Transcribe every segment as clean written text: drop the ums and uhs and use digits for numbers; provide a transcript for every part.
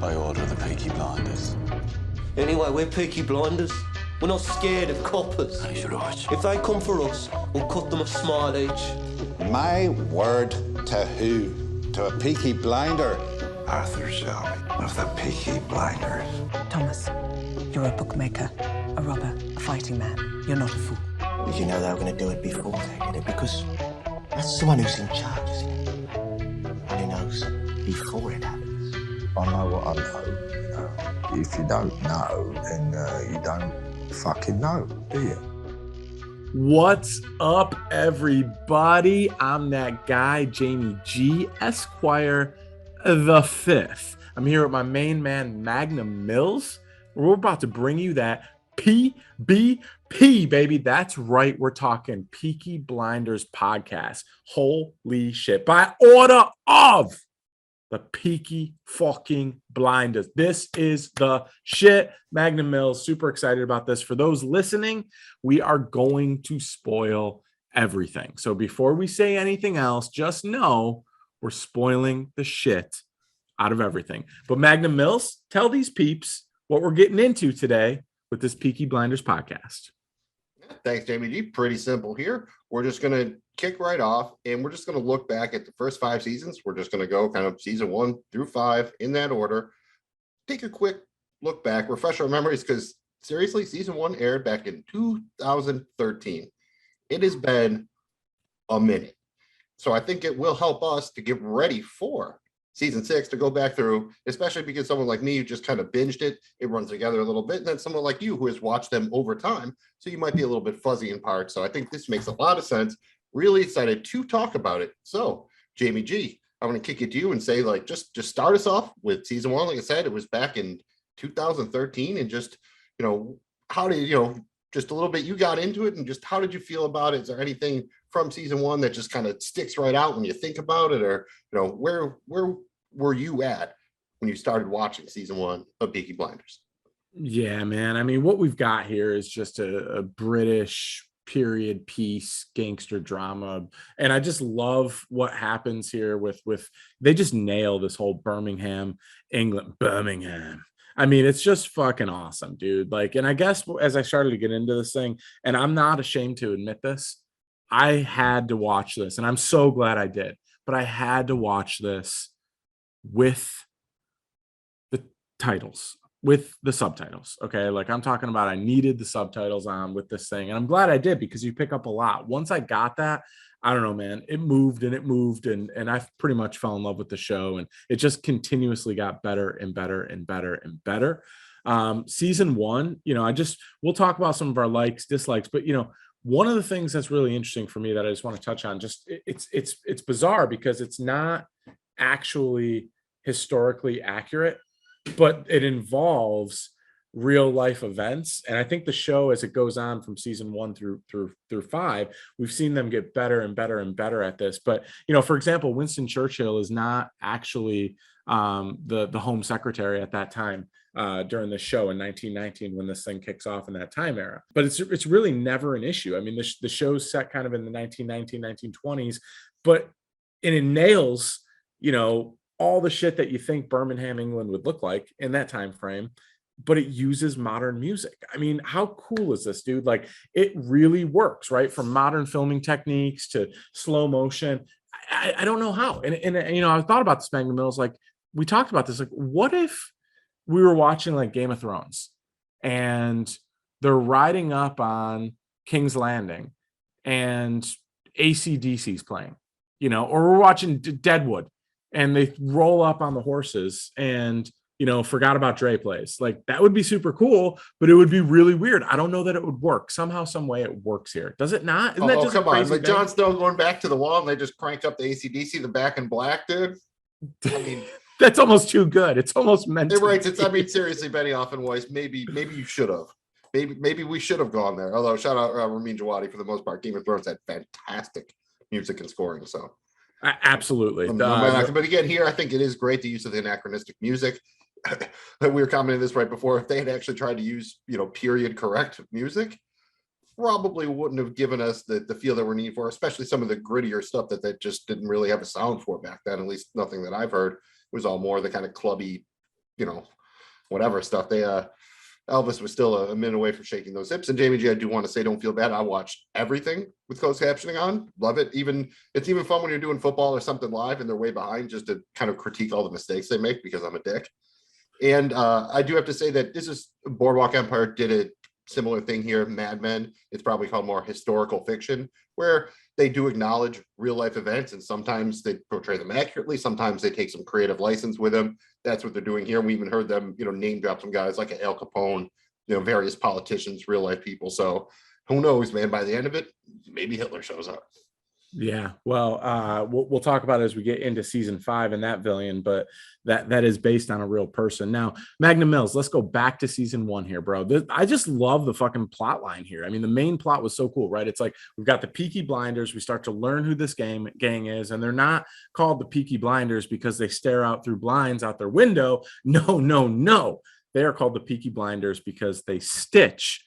I order the Peaky Blinders. Anyway, we're Peaky Blinders. We're not scared of coppers. Thanks, right. If they come for us, we'll cut them a smile each. My word to who? To a Peaky Blinder? Arthur Shelby of the Peaky Blinders. Thomas, you're a bookmaker, a robber, a fighting man. You're not a fool. Did you know they were going to do it before they did it? Because that's someone who's in charge, isn't it? And who knows before it happens. I know what I know. If you don't know, then you don't fucking know, do you? What's up, everybody? I'm that guy, Jamie G, Esquire the Fifth. I'm here with my main man, Magnum Mills. We're about to bring you that PBP, baby. That's right. We're talking Peaky Blinders podcast. Holy shit. By order of the Peaky fucking Blinders. This is the shit. Magnum Mills, super excited about this. For those listening, we are going to spoil everything. So before we say anything else, just know we're spoiling the shit out of everything. But Magnum Mills, tell these peeps what we're getting into today with this Peaky Blinders podcast. Thanks, Jamie G. Pretty simple here. We're just going to kick right off, and we're just going to look back at the first 5 seasons. We're just going to go kind of season 1 through 5 in that order. Take a quick look back, refresh our memories, because seriously, season 1 aired back in 2013. It has been a minute. So I think it will help us to get ready for season 6 to go back through, especially because someone like me who just kind of binged it, it runs together a little bit, and then someone like you who has watched them over time, so you might be a little bit fuzzy in parts. So I think this makes a lot of sense. Really excited to talk about it. So Jamie G, I'm going to kick it to you and say, like, just start us off with season 1. Like I said, it was back in 2013, and just, how did, just a little bit, you got into it, and just how did you feel about it? Is there anything from season 1 that just kind of sticks right out when you think about it? Or, where were you at when you started watching season 1 of Peaky Blinders? Yeah, man. I mean, what we've got here is just a British period piece gangster drama, and I just love what happens here with they just nail this whole Birmingham. I mean, it's just fucking awesome, dude. Like, and I guess as I started to get into this thing, and I'm not ashamed to admit this, I had to watch this, and I'm so glad I did, but I had to watch this with the titles, with the subtitles. Okay. Like, I'm talking about, I needed the subtitles on with this thing, and I'm glad I did, because you pick up a lot. Once I got that, I don't know, man, it moved and I pretty much fell in love with the show, and it just continuously got better and better and better and better. Season 1, we'll talk about some of our likes, dislikes, but one of the things that's really interesting for me that I just want to touch on, just it's bizarre because it's not actually historically accurate, but it involves real life events. And I think the show, as it goes on from season 1 through 5, we've seen them get better and better and better at this. But for example, Winston Churchill is not actually the Home Secretary at that time during the show in 1919 when this thing kicks off in that time era. But it's really never an issue. I mean, the show's set kind of in the 1920s, but it nails all the shit that you think Birmingham, England would look like in that time frame, but it uses modern music. I mean, how cool is this, dude? Like, it really works, right? From modern filming techniques to slow motion. I don't know how. And I thought about this, Magnum Mills, like, we talked about this, like, what if we were watching like Game of Thrones and they're riding up on King's Landing and AC/DC's playing, or we're watching Deadwood and they roll up on the horses and, forgot about Dre plays. Like, that would be super cool, but it would be really weird. I don't know that it would work. Somehow, some way it works here. Does it not? Isn't that just come on. Like Jon Snow going back to the wall and they just crank up the AC/DC, the Back in Black, dude. I mean, that's almost too good. It's almost meant to. Right. I mean, seriously, Benioff and Weiss, maybe you should have. Maybe we should have gone there. Although, shout out Ramin Djawadi, for the most part. Game of Thrones had fantastic music and scoring. So absolutely. But again, here I think it is great the use of the anachronistic music. We were commenting this right before. If they had actually tried to use period correct music, probably wouldn't have given us the feel that we're needing for, especially some of the grittier stuff that just didn't really have a sound for back then. At least nothing that I've heard. It was all more the kind of clubby whatever stuff. Elvis was still a minute away from shaking those hips. And Jamie G, I do want to say, don't feel bad. I watched everything with closed captioning on. Love it. It's even fun when you're doing football or something live and they're way behind, just to kind of critique all the mistakes they make, because I'm a dick. And I do have to say that this is Boardwalk Empire did a similar thing here. Mad Men, it's probably called more historical fiction, where they do acknowledge real life events, and sometimes they portray them accurately. Sometimes they take some creative license with them. That's what they're doing here. We even heard them, name drop some guys like Al Capone, various politicians, real life people. So who knows, man? By the end of it, maybe Hitler shows up. Yeah, well, we'll talk about it as we get into season 5 and that villain, but that is based on a real person. Now, Magnum Mills, let's go back to season 1 here, bro. I just love the fucking plot line here. I mean, the main plot was so cool, right? It's like we've got the Peaky Blinders. We start to learn who this gang is, and they're not called the Peaky Blinders because they stare out through blinds out their window. No. They are called the Peaky Blinders because they stitch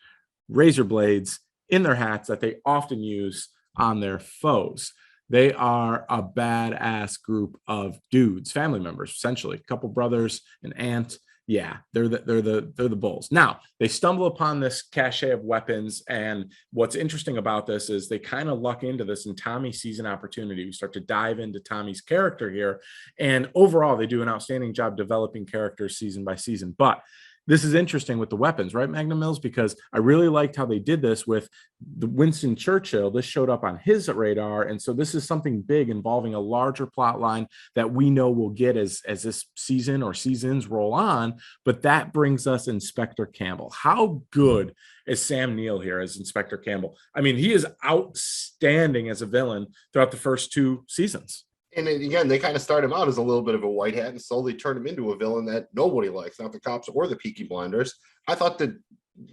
razor blades in their hats that they often use on their foes. They are a badass group of dudes, family members, essentially, a couple brothers, an aunt. Yeah, they're the bulls. Now they stumble upon this cache of weapons, and what's interesting about this is they kind of luck into this, and Tommy sees an opportunity. We start to dive into Tommy's character here, and overall they do an outstanding job developing characters season by season. But this is interesting with the weapons, right, Magnum Mills? Because I really liked how they did this with the Winston Churchill. This showed up on his radar. And so this is something big involving a larger plot line that we know we'll get as this season or seasons roll on. But that brings us Inspector Campbell. How good is Sam Neill here as Inspector Campbell? I mean, he is outstanding as a villain throughout the first 2 seasons. And then, again, they kind of start him out as a little bit of a white hat and slowly turn him into a villain that nobody likes, not the cops or the Peaky Blinders. I thought that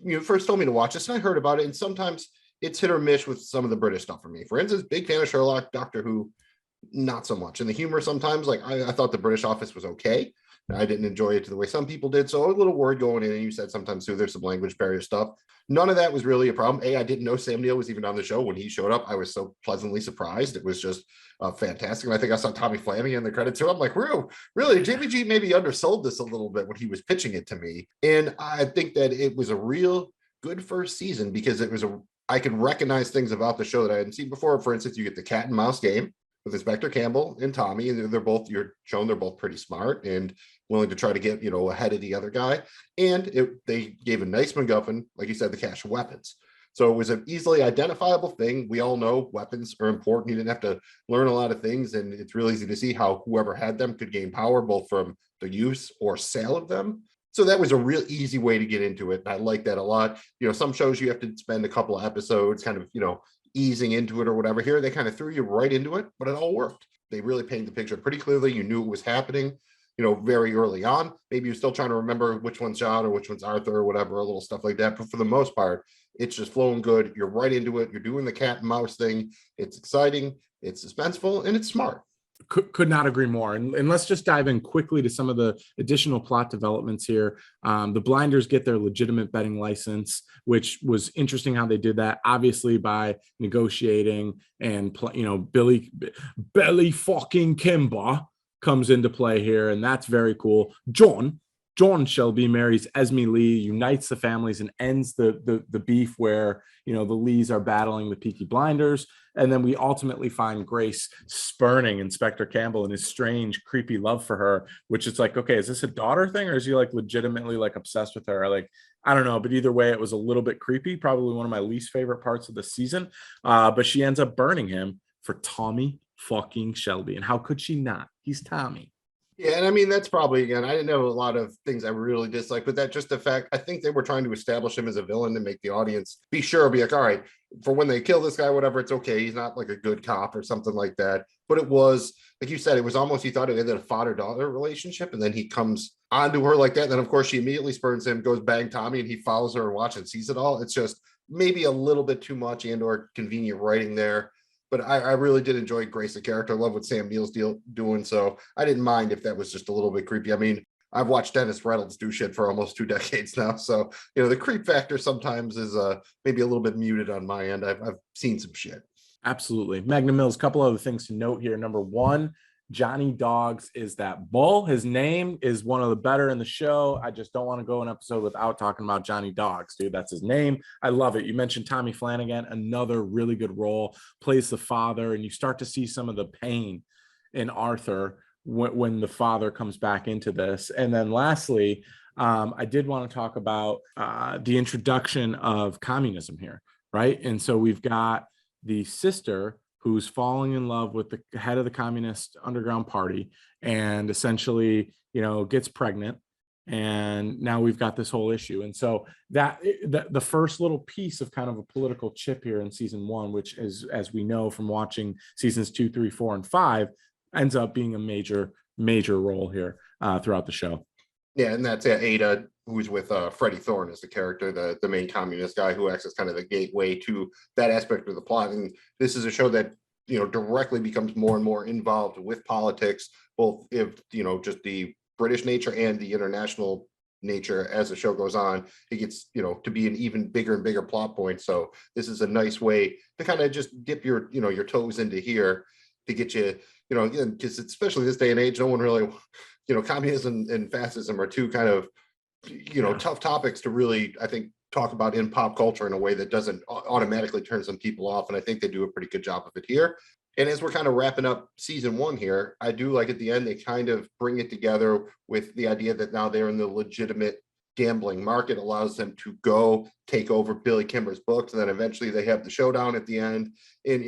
you first told me to watch this, and I heard about it, and sometimes it's hit or miss with some of the British stuff for me. For instance, big fan of Sherlock, Doctor Who, not so much. And the humor sometimes, like I thought the British Office was okay. I didn't enjoy it to the way some people did. So I was a little worried going in, and you said sometimes too, there's some language barrier stuff. None of that was really a problem. I didn't know Sam Neill was even on the show. When he showed up, I was so pleasantly surprised. It was just fantastic. And I think I saw Tommy Flammy in the credits too. I'm like, really? Jamie G maybe undersold this a little bit when he was pitching it to me. And I think that it was a real good first season because I could recognize things about the show that I hadn't seen before. For instance, you get the cat and mouse game with Inspector Campbell and Tommy, and they're both pretty smart and willing to try to get ahead of the other guy. And they gave a nice MacGuffin, like you said, the cache of weapons. So it was an easily identifiable thing. We all know weapons are important. You didn't have to learn a lot of things, and it's really easy to see how whoever had them could gain power both from the use or sale of them. So that was a real easy way to get into it. I like that a lot. Some shows you have to spend a couple of episodes kind of easing into it or whatever. Here they kind of threw you right into it, but it all worked. They really painted the picture pretty clearly. You knew it was happening very early on. Maybe you're still trying to remember which one's John or which one's Arthur or whatever, a little stuff like that. But for the most part, it's just flowing good. You're right into it. You're doing the cat and mouse thing. It's exciting, it's suspenseful, and it's smart. Could not agree more. And let's just dive in quickly to some of the additional plot developments here. The Blinders get their legitimate betting license, which was interesting how they did that, obviously by negotiating, and Billy fucking Kimber comes into play here, and that's very cool. John Shelby marries Esme Lee, unites the families, and ends the beef where the Lees are battling the Peaky Blinders. And then we ultimately find Grace spurning Inspector Campbell and his strange, creepy love for her, which is like, okay, is this a daughter thing, or is he like legitimately like obsessed with her? Like, I don't know, but either way, it was a little bit creepy. Probably one of my least favorite parts of the season. But she ends up burning him for Tommy fucking Shelby. And how could she not? He's Tommy. Yeah, and I mean, that's probably, again, I didn't know a lot of things I really disliked, but that just the fact, I think they were trying to establish him as a villain to make the audience be like, all right, for when they kill this guy, whatever, it's okay. He's not like a good cop or something like that. But it was, like you said, it was almost, you thought it ended a father-daughter relationship, and then he comes onto her like that. And then, of course, she immediately spurns him, goes bang Tommy, and he follows her and watches and sees it all. It's just maybe a little bit too much and or convenient writing there. But I really did enjoy Grace, the character. I love what Sam Neill's doing. So I didn't mind if that was just a little bit creepy. I mean, I've watched Dennis Reynolds do shit for almost 2 decades now. So, the creep factor sometimes is maybe a little bit muted on my end. I've seen some shit. Absolutely. Magnum Mills, a couple other things to note here. Number one, Johnny Dogs is that bull. His name is one of the better in the show. I just don't want to go an episode without talking about Johnny Dogs, dude. That's his name. I love it. You mentioned Tommy Flanagan, another really good role, plays the father, and you start to see some of the pain in Arthur when the father comes back into this. And then lastly, I did want to talk about the introduction of communism here, right? And so we've got the sister who's falling in love with the head of the communist underground party and essentially, gets pregnant. And now we've got this whole issue. And so that the first little piece of kind of a political chip here in season 1, which is, as we know from watching seasons 2, 3, 4, and 5, ends up being a major role here throughout the show. Yeah, and that's Ada, who's with Freddie Thorne as the character, the main communist guy who acts as kind of the gateway to that aspect of the plot. And this is a show that, directly becomes more and more involved with politics, both if, just the British nature and the international nature as the show goes on. It gets, to be an even bigger and bigger plot point. So this is a nice way to kind of just dip your, your toes into here to get you, because especially this day and age, no one really, communism and fascism are two kind of, tough topics to really, I think, talk about in pop culture in a way that doesn't automatically turn some people off. And I think they do a pretty good job of it here. And as we're kind of wrapping up season 1 here, I do like at the end, they kind of bring it together with the idea that now they're in the legitimate gambling market, allows them to go take over Billy Kimber's books. And then eventually they have the showdown at the end. And,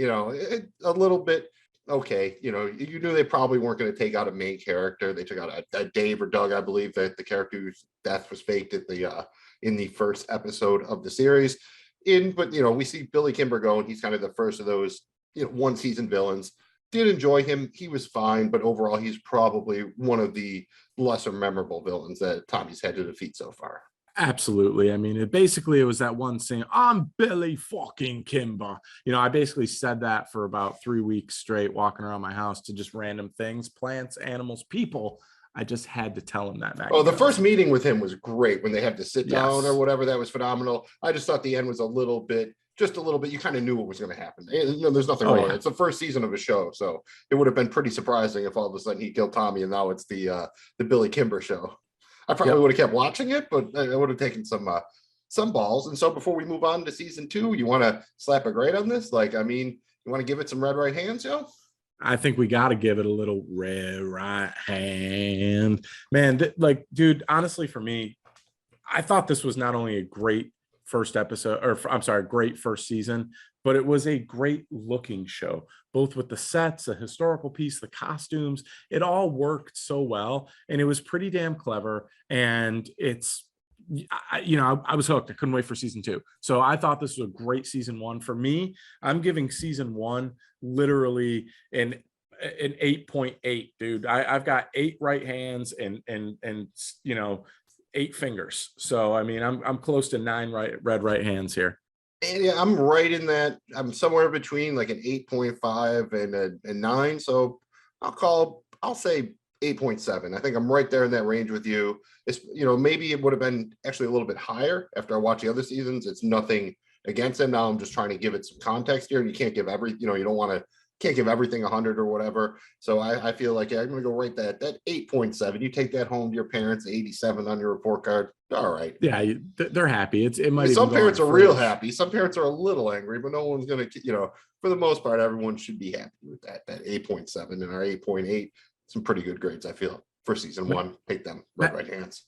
a little bit, okay, you knew they probably weren't going to take out a main character. They took out a Dave or Doug, I believe, that the character whose death was faked at the in the first episode of the series. But we see Billy Kimber go, and he's kind of the first of those one season villains. Did enjoy him. He was fine, but overall, he's probably one of the lesser memorable villains that Tommy's had to defeat so far. Absolutely. I mean, it was that one saying, I'm Billy fucking Kimber. I basically said that for about 3 weeks straight, walking around my house to just random things, plants, animals, people. I just had to tell him that. Oh, the first meeting with him was great when they had to sit down or whatever. That was phenomenal. I just thought the end was just a little bit. You kind of knew what was going to happen. There's nothing wrong. It's the first season of a show, so it would have been pretty surprising if all of a sudden he killed Tommy and now it's the Billy Kimber show. I probably would have kept watching it, but I would have taken some balls. And so before we move on to season 2, you want to slap a grade on this? You want to give it some red right hands, yo? I think we got to give it a little red right hand, man. Dude, honestly, for me, I thought this was not only a great first episode, great first season, but it was a great looking show, both with the sets, the historical piece, the costumes. It all worked so well, and it was pretty damn clever. And I was hooked. I couldn't wait for season 2. So I thought this was a great season 1. For me, I'm giving season 1 literally an 8.8, dude. I've got 8 right hands and 8 fingers. So I mean, I'm close to 9 red right hands here. And yeah, I'm right in that. I'm somewhere between like an 8.5 and a 9. So I'll say 8.7. I think I'm right there in that range with you. It's, maybe it would have been actually a little bit higher after I watch the other seasons. It's nothing against it. Now I'm just trying to give it some context here, and you can't give can't give everything 100 or whatever. So I feel like I'm going to go right that 8.7. You take that home to your parents, 87 on your report card. All right. Yeah, they're happy. It might. Some parents are real happy. Some parents are a little angry, but no one's going to, for the most part, everyone should be happy with that 8.7 and our 8.8. Some pretty good grades, I feel, for season 1. Take them right hands.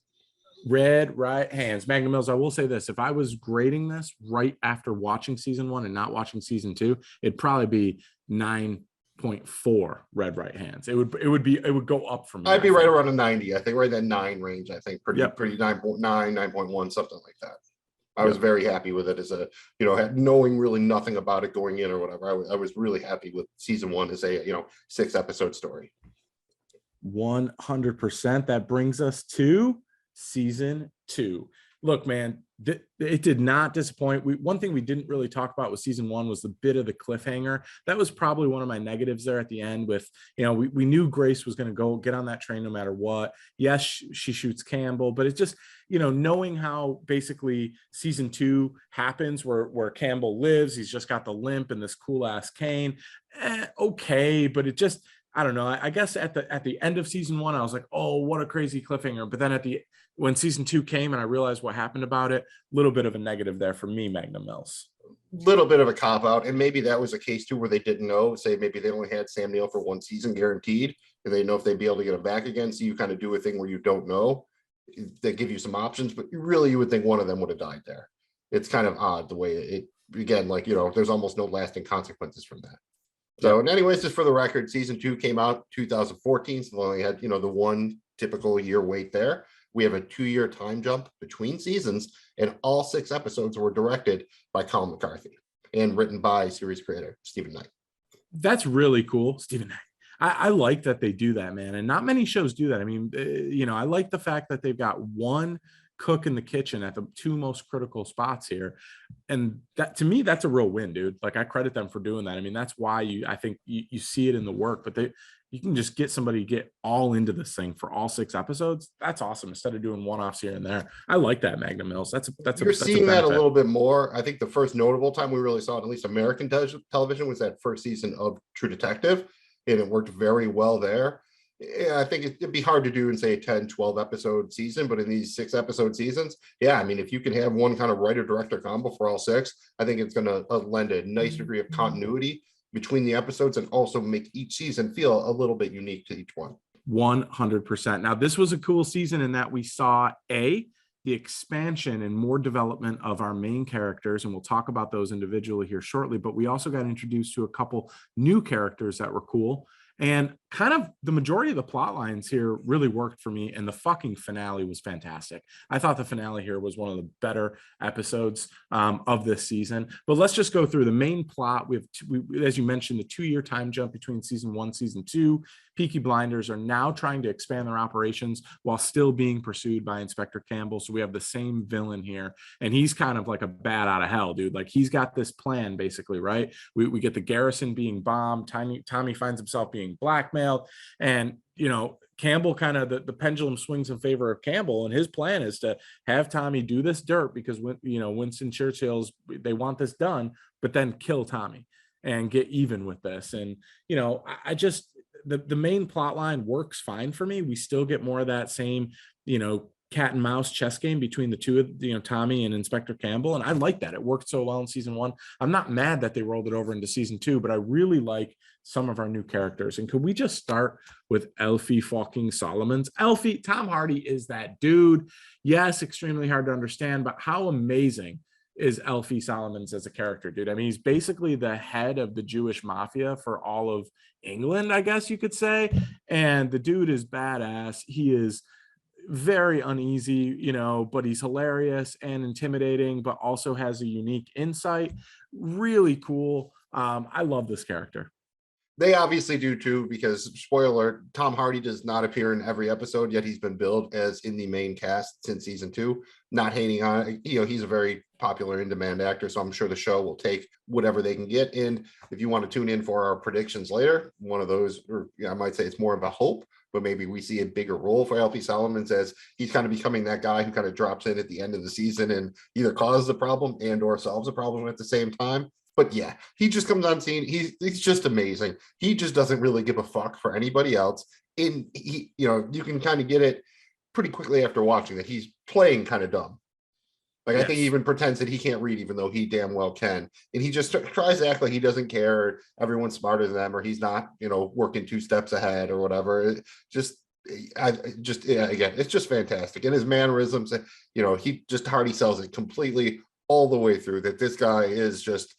Red right hands. Magnum Mills, I will say this. If I was grading this right after watching season 1 and not watching season 2, it'd probably be 9.4 red right hands. It would go up from. I'd be right around a 90. I think right at 9 range. I think pretty 9.9, 9.1, something like that. I was very happy with it as a, knowing really nothing about it going in or whatever. I was really happy with season 1 as a, 6 episode story. 100%. That brings us to season 2. Look, man, it did not disappoint. One thing we didn't really talk about with season 1 was the bit of the cliffhanger. That was probably one of my negatives there at the end with, we knew Grace was going to go get on that train no matter what. Yes, she shoots Campbell, but it's just, knowing how basically season 2 happens where Campbell lives, he's just got the limp and this cool ass cane. Okay. But it just, I don't know. I guess at the end of season 1, I was like, oh, what a crazy cliffhanger. But then when season 2 came and I realized what happened about it, a little bit of a negative there for me, Magnum Mills. Little bit of a cop out, and maybe that was a case too where they didn't know. Say maybe they only had Sam Neill for 1 season guaranteed, and they know if they'd be able to get him back again. So you kind of do a thing where you don't know. They give you some options, but you would think one of them would have died there. It's kind of odd the way it again, like, there's almost no lasting consequences from that. So, and anyways, just for the record, season 2 came out 2014, so they only had the 1 typical year wait there. We have a 2-year time jump between seasons, and all 6 episodes were directed by Colin McCarthy and written by series creator Stephen Knight. That's really cool, Stephen Knight. I like that they do that, man, and not many shows do that. I mean, I like the fact that they've got one cook in the kitchen at the 2 most critical spots here, and that, to me, that's a real win, dude. Like, I credit them for doing that. I mean, that's why I think you see it in the work, but you can just get somebody to get all into this thing for all 6 episodes. That's awesome. Instead of doing one-offs here and there, I like that, Magnum Mills. You're seeing that a little bit more. I think the first notable time we really saw it, at least American television, was that first season of True Detective, and it worked very well there. Yeah, I think it'd be hard to do in, say, a 10, 12 episode season, but in these 6 episode seasons, I mean, if you can have one kind of writer director combo for all 6, I think it's going to lend a nice degree of continuity between the episodes and also make each season feel a little bit unique to each one. 100%. Now, this was a cool season in that we saw the expansion and more development of our main characters, and we'll talk about those individually here shortly, but we also got introduced to a couple new characters that were cool. And kind of the majority of the plot lines here really worked for me, and the fucking finale was fantastic. I thought the finale here was one of the better episodes of this season. But let's just go through the main plot. We have, as you mentioned, the 2-year time jump between season 1, season 2. Peaky Blinders are now trying to expand their operations while still being pursued by Inspector Campbell. So we have the same villain here, and he's kind of like a bat out of hell, dude. Like, he's got this plan, basically, right? We get the garrison being bombed. Tommy finds himself being blackmailed, and Campbell kind of the pendulum swings in favor of Campbell, and his plan is to have Tommy do this dirt because Winston Churchill's, they want this done, but then kill Tommy and get even with this. And I just the main plot line works fine for me. We still get more of that same cat and mouse chess game between the two of Tommy and Inspector Campbell, and I like that. It worked so well in season 1. I'm not mad that they rolled it over into season 2, but I really like some of our new characters. And could we just start with Elfie fucking Solomons? Elfie, Tom Hardy is that dude. Yes, extremely hard to understand, but how amazing is Elfie Solomons as a character, dude? I mean, he's basically the head of the Jewish mafia for all of England, I guess you could say. And the dude is badass. He is very uneasy, but he's hilarious and intimidating, but also has a unique insight. Really cool. I love this character. They obviously do too, because spoiler, Tom Hardy does not appear in every episode, yet he's been billed as in the main cast since season 2. Not hating on it. He's a very popular in-demand actor, so I'm sure the show will take whatever they can get. And if you want to tune in for our predictions later, one of those, or I might say it's more of a hope, but maybe we see a bigger role for Elfie Solomons as he's kind of becoming that guy who kind of drops in at the end of the season and either causes a problem and or solves a problem at the same time. But yeah, he just comes on scene. He's just amazing. He just doesn't really give a fuck for anybody else. And he, you can kind of get it pretty quickly after watching that he's playing kind of dumb. Like, yes. I think he even pretends that he can't read, even though he damn well can. And he just tries to act like he doesn't care. Everyone's smarter than them, or he's not, working 2 steps ahead or whatever. Again, it's just fantastic. And his mannerisms, he just Hardy sells it completely all the way through, that this guy is just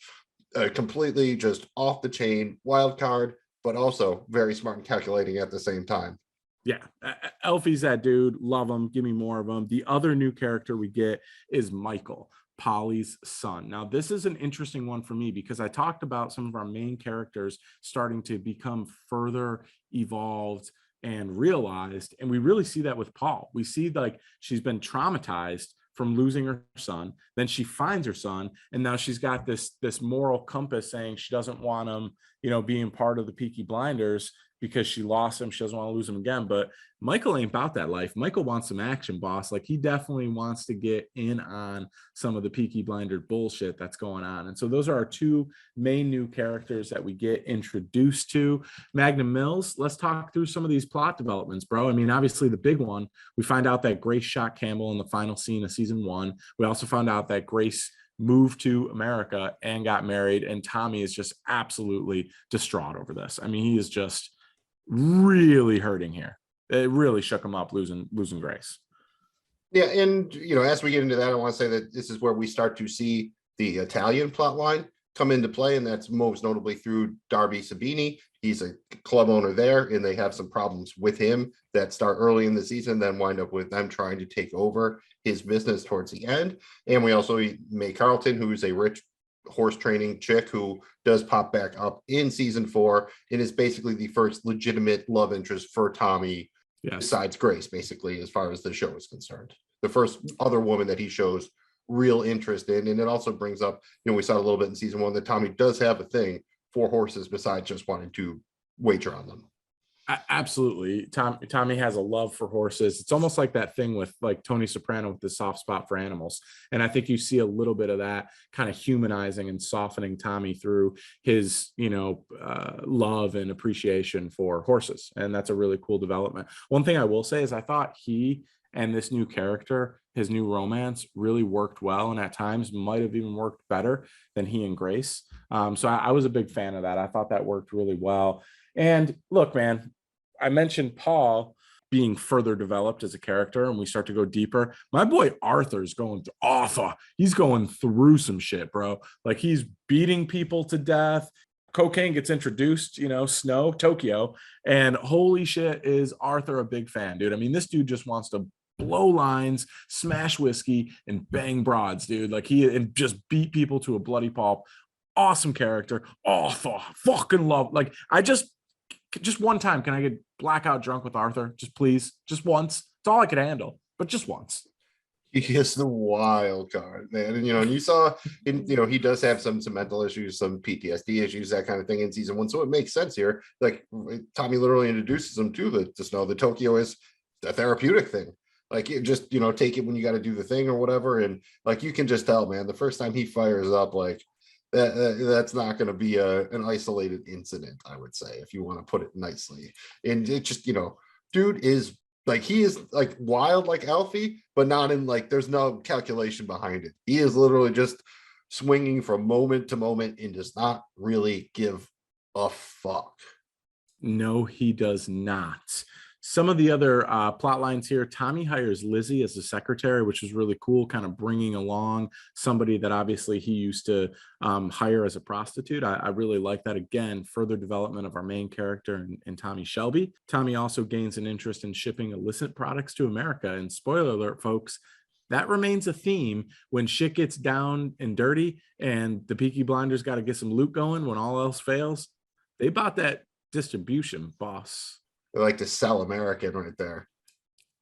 completely just off the chain wild card, but also very smart and calculating at the same time. Yeah, Elfie's that dude. Love him. Give me more of him. The other new character we get is Michael, Polly's son. Now, this is an interesting one for me because I talked about some of our main characters starting to become further evolved and realized, and we really see that with Paul. We see like she's been traumatized from losing her son, then she finds her son, and now she's got this moral compass saying she doesn't want him being part of the Peaky Blinders, because she lost him. She doesn't want to lose him again. But Michael ain't about that life. Michael wants some action, boss. Like, he definitely wants to get in on some of the Peaky Blinder bullshit that's going on. And so those are our two main new characters that we get introduced to. Magnum Mills, let's talk through some of these plot developments, bro. I mean, obviously the big one, we find out that Grace shot Campbell in the final scene of season 1. We also found out that Grace moved to America and got married, and Tommy is just absolutely distraught over this. I mean, he is just really hurting here. It really shook him up losing Grace. Yeah, and as we get into that, I want to say that this is where we start to see the Italian plot line come into play, and that's most notably through Darby Sabini. He's a club owner there, and they have some problems with him that start early in the season, then wind up with them trying to take over his business towards the end. And we also May Carlton, who's a rich horse training chick who does pop back up in season 4 and is basically the first legitimate love interest for Tommy, besides Grace, basically, as far as the show is concerned. The first other woman that he shows real interest in. And it also brings up, we saw a little bit in season 1 that Tommy does have a thing for horses besides just wanting to wager on them. Absolutely. Tommy has a love for horses. It's almost like that thing with like Tony Soprano with the soft spot for animals. And I think you see a little bit of that kind of humanizing and softening Tommy through his, love and appreciation for horses. And that's a really cool development. One thing I will say is I thought he and this new character, his new romance, really worked well, and at times might have even worked better than he and Grace. So I was a big fan of that. I thought that worked really well. And look, man, I mentioned Paul being further developed as a character, and we start to go deeper. My boy Arthur's going through Arthur. He's going through some shit, bro. Like, he's beating people to death. Cocaine gets introduced, Snow, Tokyo, and holy shit, is Arthur a big fan, dude. I mean, this dude just wants to blow lines, smash whiskey, and bang broads, dude. Like, and just beat people to a bloody pulp. Awesome character. Arthur, fucking love. Like, just one time, can I get blackout drunk with Arthur? Just please, just once. It's all I could handle, but just once. He is the wild card, man. And you saw, he does have some mental issues, some PTSD issues, that kind of thing in season 1. So it makes sense here. Like, Tommy literally introduces him to the Snow. The Tokyo is a therapeutic thing. Like, you just take it when you got to do the thing or whatever. And like, you can just tell, man, the first time he fires up, like, that's not going to be an isolated incident, I would say, if you want to put it nicely. And it just, dude is like, he is like wild like Alfie, but not in like, there's no calculation behind it. He is literally just swinging from moment to moment and does not really give a fuck. No, he does not. Some of the other plot lines here, Tommy hires Lizzie as a secretary, which is really cool, kind of bringing along somebody that obviously he used to hire as a prostitute. I really like that. Again, further development of our main character in Tommy Shelby. Tommy also gains an interest in shipping illicit products to America. And spoiler alert, folks, that remains a theme when shit gets down and dirty and the Peaky Blinders got to get some loot going when all else fails. They bought that distribution, boss. They like to sell American right there.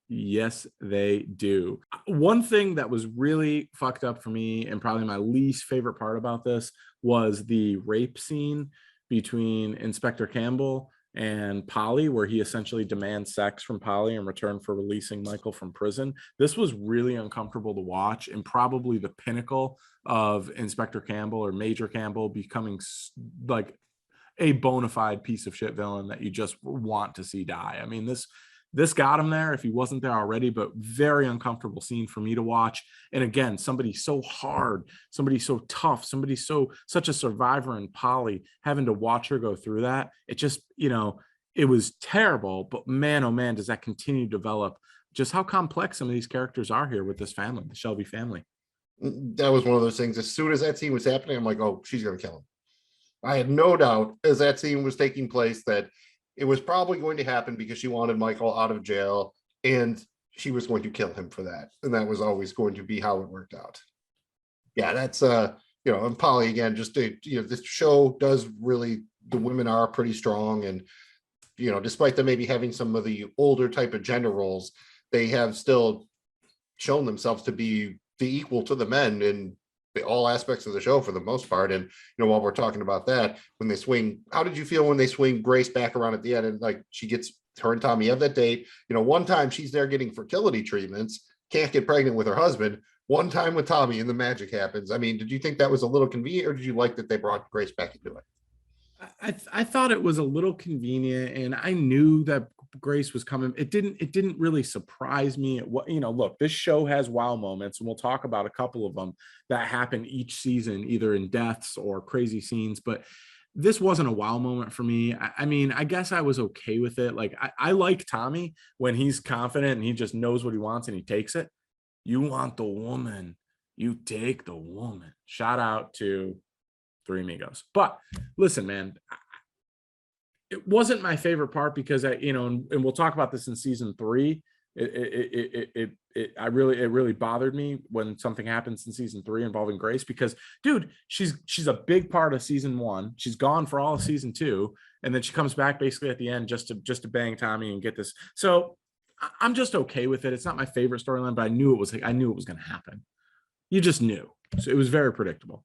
Yes, they do. One thing that was really fucked up for me, and probably my least favorite part about this, was the rape scene between Inspector Campbell and Polly, where he essentially demands sex from Polly in return for releasing Michael from prison. This was really uncomfortable to watch, and probably the pinnacle of Inspector Campbell or Major Campbell becoming like a bona fide piece of shit villain that you just want to see die. I mean, this got him there if he wasn't there already, but very uncomfortable scene for me to watch. And again, somebody so hard, somebody so tough, somebody such a survivor in Polly, having to watch her go through that. It just, it was terrible, but man, oh man, does that continue to develop just how complex some of these characters are here with this family, the Shelby family. That was one of those things. As soon as that scene was happening, I'm like, oh, she's going to kill him. I had no doubt as that scene was taking place that it was probably going to happen because she wanted Michael out of jail and she was going to kill him for that. And that was always going to be how it worked out. Yeah, that's, and Polly, again, just, this show does really, the women are pretty strong. And, despite them maybe having some of the older type of gender roles, they have still shown themselves to be the equal to the men. And all aspects of the show for the most part. And, while we're talking about that, when they swing, how did you feel when they swing Grace back around at the end? And like, her and Tommy have that date, one time she's there getting fertility treatments, can't get pregnant with her husband. One time with Tommy and the magic happens. I mean, did you think that was a little convenient, or did you like that they brought Grace back into it? I thought it was a little convenient, and I knew that Grace was coming. It didn't really surprise me. Look, this show has wow moments, and we'll talk about a couple of them that happen each season, either in deaths or crazy scenes. But this wasn't a wow moment for me. I mean, I guess I was okay with it. Like, I like Tommy when he's confident and he just knows what he wants and he takes it. You want the woman, you take the woman. Shout out to Three Amigos. But listen, man, it wasn't my favorite part because and we'll talk about this in season 3. It really bothered me when something happens in season 3 involving Grace, because dude, she's a big part of season 1. She's gone for all of season 2, and then she comes back basically at the end just to bang Tommy and get this. So I'm just okay with it. It's not my favorite storyline, but I knew it was going to happen. You just knew. So it was very predictable.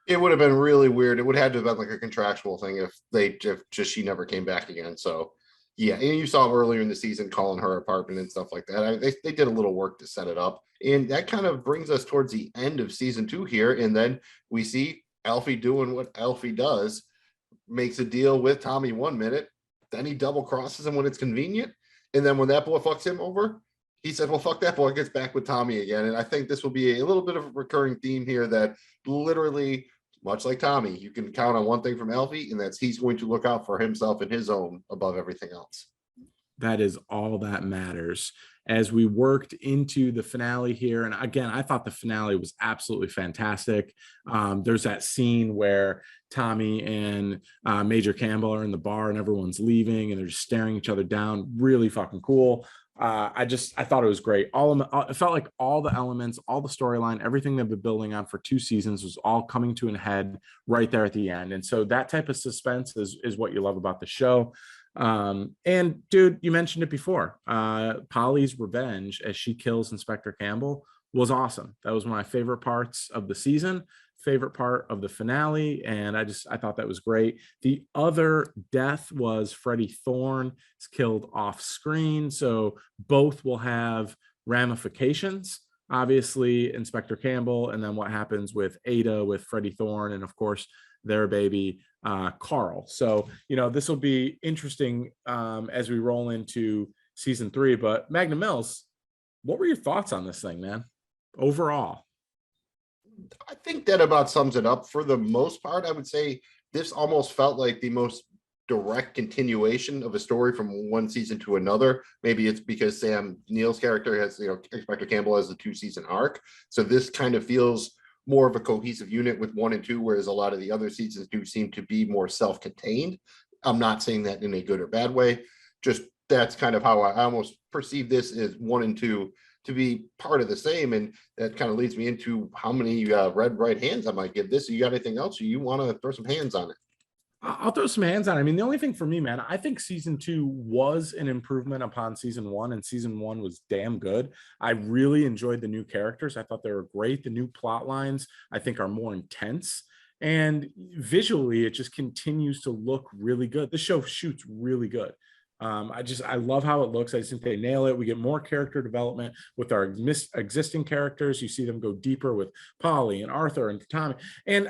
It would have been really weird. It would have had to have been like a contractual thing if she never came back again. So yeah, and you saw earlier in the season calling her apartment and stuff like that. They did a little work to set it up. And that kind of brings us towards the end of season 2 here. And then we see Alfie doing what Alfie does, makes a deal with Tommy 1 minute, then he double crosses him when it's convenient. And then when that boy fucks him over, he said, well, fuck that boy, gets back with Tommy again. And I think this will be a little bit of a recurring theme here, that literally, much like Tommy, you can count on one thing from Alfie, and that's he's going to look out for himself and his own above everything else. That is all that matters. As we worked into the finale here, and again, I thought the finale was absolutely fantastic. There's that scene where Tommy and Major Campbell are in the bar and everyone's leaving and they're just staring each other down. Really fucking cool. I thought it was great. It felt like all the elements, all the storyline, everything they've been building on for 2 seasons was all coming to an head right there at the end. And so that type of suspense is what you love about the show. And dude, you mentioned it before, Polly's revenge as she kills Inspector Campbell was awesome. That was one of my favorite parts of the season, favorite part of the finale. And I thought that was great. The other death was Freddie Thorne is killed off screen. So both will have ramifications, obviously Inspector Campbell, and then what happens with Ada, with Freddie Thorne, and of course their baby, Carl. So, this will be interesting as we roll into season 3. But Magnum Mills, what were your thoughts on this thing, man? Overall, I think that about sums it up. For the most part, I would say this almost felt like the most direct continuation of a story from one season to another. Maybe it's because Sam Neill's character has, Inspector Campbell has the 2-season arc. So this kind of feels more of a cohesive unit with 1 and 2, whereas a lot of the other seasons do seem to be more self-contained. I'm not saying that in a good or bad way. Just that's kind of how I almost perceive this as 1 and 2 to be part of the same. And that kind of leads me into how many red right hands I might give this. You got anything else, or you want to throw some hands on it? I'll throw some hands on it. I mean, the only thing for me, man, I think season 2 was an improvement upon season 1, and season 1 was damn good. I really enjoyed the new characters. I thought they were great. The new plot lines, I think, are more intense. And visually, it just continues to look really good. The show shoots really good. I love how it looks. I just think they nail it. We get more character development with our existing characters. You see them go deeper with Polly and Arthur and Tommy. And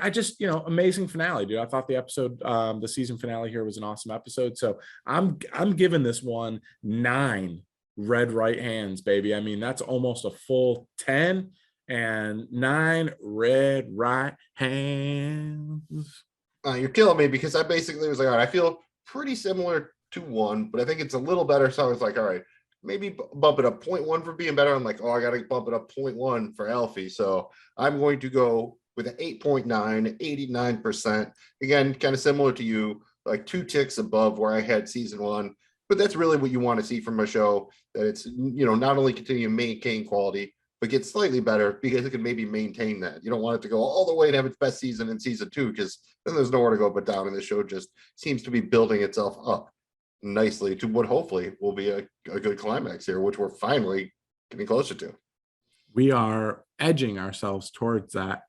amazing finale, dude. I thought the episode, the season finale here was an awesome episode. So I'm giving this one 9 red right hands, baby. I mean, that's almost a full 10, and 9 red right hands. You're killing me, because I basically was like, all right, I feel pretty similar to 1, but I think it's a little better. So I was like, all right, maybe bump it up 0.1 for being better. I'm like, I got to bump it up 0.1 for Alfie. So I'm going to go with an 8.9, 89%. Again, kind of similar to you, like 2 ticks above where I had season 1. But that's really what you want to see from a show, that it's, not only continue to maintain quality, but get slightly better, because it can maybe maintain that. You don't want it to go all the way to have its best season in season 2, because then there's nowhere to go but down. And the show just seems to be building itself up nicely to what hopefully will be a good climax here, which we're finally getting closer to. We are edging ourselves towards that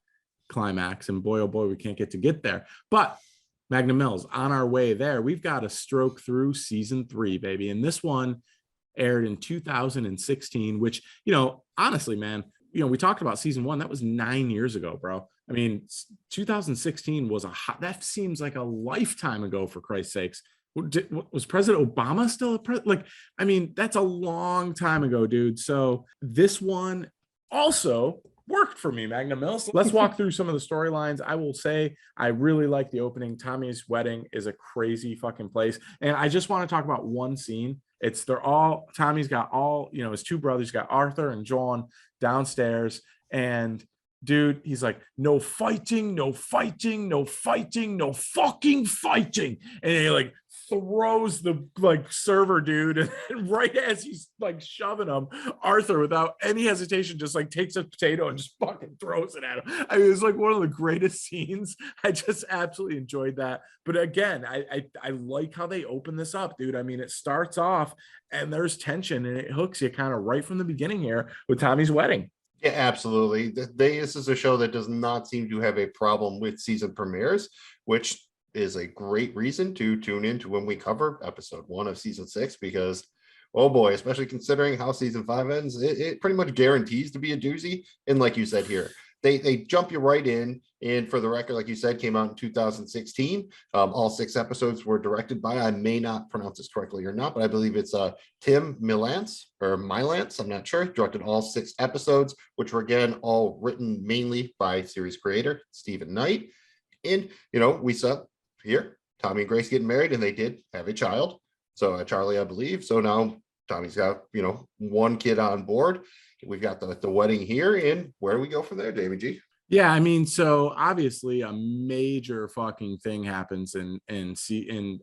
climax, and boy, oh boy, we can't get there. But Magnum Mills, on our way there, we've got to stroke through season 3, baby. And this one aired in 2016, which, honestly, man, we talked about season 1. That was 9 years ago, bro. I mean, 2016 was that seems like a lifetime ago, for Christ's sakes. Was President Obama still a president? That's a long time ago, dude. So this one also worked for me, Magnum Mills. Let's walk through some of the storylines. I will say I really like the opening. Tommy's wedding is a crazy fucking place. And I just want to talk about one scene. Tommy's got his 2 brothers, got Arthur and John downstairs, and dude, he's like, no fighting, no fighting, no fighting, no fucking fighting. And he like throws the server dude, and right as he's like shoving him, Arthur, without any hesitation, just like takes a potato and just fucking throws it at him. I mean, it's like one of the greatest scenes. I just absolutely enjoyed that. But again, I like how they open this up, dude. I mean, it starts off and there's tension, and it hooks you kind of right from the beginning here with Tommy's wedding. Yeah, absolutely. This is a show that does not seem to have a problem with season premieres, which is a great reason to tune into when we cover episode 1 of season 6, because, oh boy, especially considering how season 5 ends, it pretty much guarantees to be a doozy. And like you said here, they jump you right in. And for the record, like you said, came out in 2016. All 6 episodes were directed by, I may not pronounce this correctly or not, but I believe it's Tim Milance or Milance. I'm not sure. Directed all 6 episodes, which were again all written mainly by series creator Stephen Knight. And we saw here Tommy and Grace getting married, and they did have a child. So Charlie, I believe. So now Tommy's got 1 kid on board. We've got the wedding here, and where do we go from there, Jamie G? Yeah, I mean, so obviously a major fucking thing happens in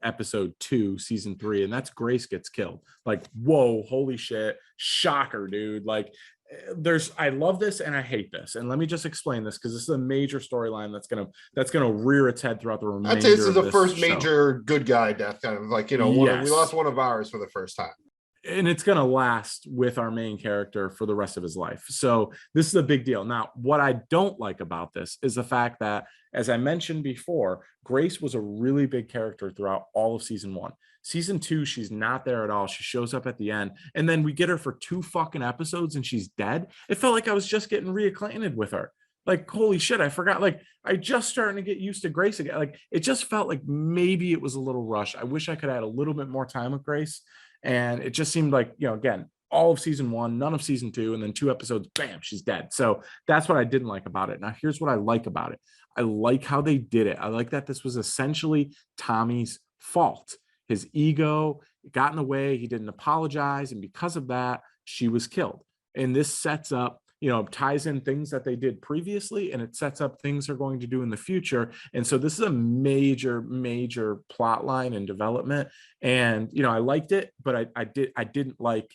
episode 2, season 3, and that's Grace gets killed. Like, whoa, holy shit, shocker, dude. Like, I love this and I hate this, and let me just explain this, because this is a major storyline that's gonna rear its head throughout the remainder. I'd say this is the first show. Major good guy death, kind of like, Yes. we lost one of ours for the first time. And it's going to last with our main character for the rest of his life. So this is a big deal. Now, what I don't like about this is the fact that, as I mentioned before, Grace was a really big character throughout all of season 1. Season 2, she's not there at all. She shows up at the end, and then we get her for 2 fucking episodes and she's dead. It felt like I was just getting reacquainted with her. Like, holy shit, I forgot. Like, I just starting to get used to Grace again. Like, it just felt like maybe it was a little rushed. I wish I could have had a little bit more time with Grace. And it just seemed like, again, all of season 1, none of season 2, and then 2 episodes, bam, she's dead. So that's what I didn't like about it. Now, here's what I like about it. I like how they did it. I like that this was essentially Tommy's fault. His ego got in the way. He didn't apologize. And because of that, she was killed. And this sets up, ties in things that they did previously, and it sets up things they're going to do in the future. And so this is a major, major plot line and development. And, I liked it, but I didn't like,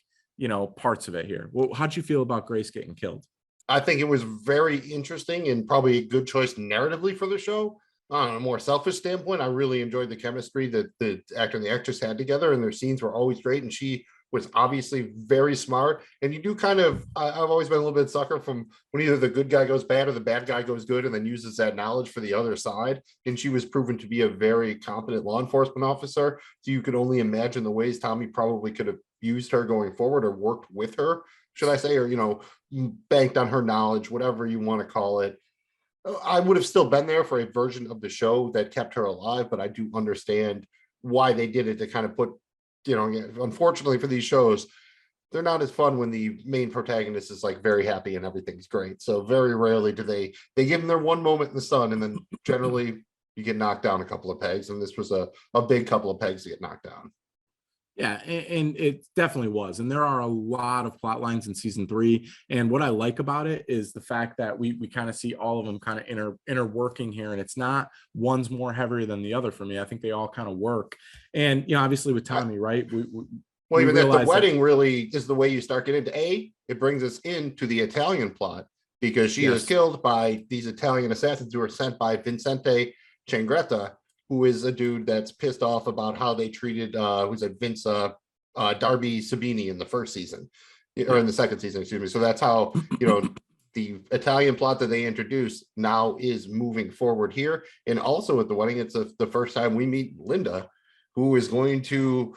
parts of it here. Well, how'd you feel about Grace getting killed? I think it was very interesting and probably a good choice narratively for the show. On a more selfish standpoint, I really enjoyed the chemistry that the actor and the actress had together, and their scenes were always great. And she was obviously very smart. And you do I've always been a little bit sucker from when either the good guy goes bad or the bad guy goes good, and then uses that knowledge for the other side. And she was proven to be a very competent law enforcement officer. So you could only imagine the ways Tommy probably could have used her going forward, or worked with her, should I say, or, banked on her knowledge, whatever you want to call it. I would have still been there for a version of the show that kept her alive, but I do understand why they did it, to kind of put, unfortunately for these shows, they're not as fun when the main protagonist is like very happy and everything's great. So very rarely do they give them their one moment in the sun, and then generally you get knocked down a couple of pegs. And this was a big couple of pegs to get knocked down. Yeah, and it definitely was. And there are a lot of plot lines in season 3. And what I like about it is the fact that we kind of see all of them kind of interworking here. And it's not one's more heavier than the other for me. I think they all kind of work. And, obviously with Tommy, right? Well, even that the wedding really is the way you start getting into it brings us into the Italian plot, because she is killed by these Italian assassins who are sent by Vincente Changretta, who is a dude that's pissed off about how they treated Vince Darby Sabini in the first season, or in the second season, excuse me. So that's how the Italian plot that they introduced now is moving forward here. And also at the wedding, it's the first time we meet Linda, who is going to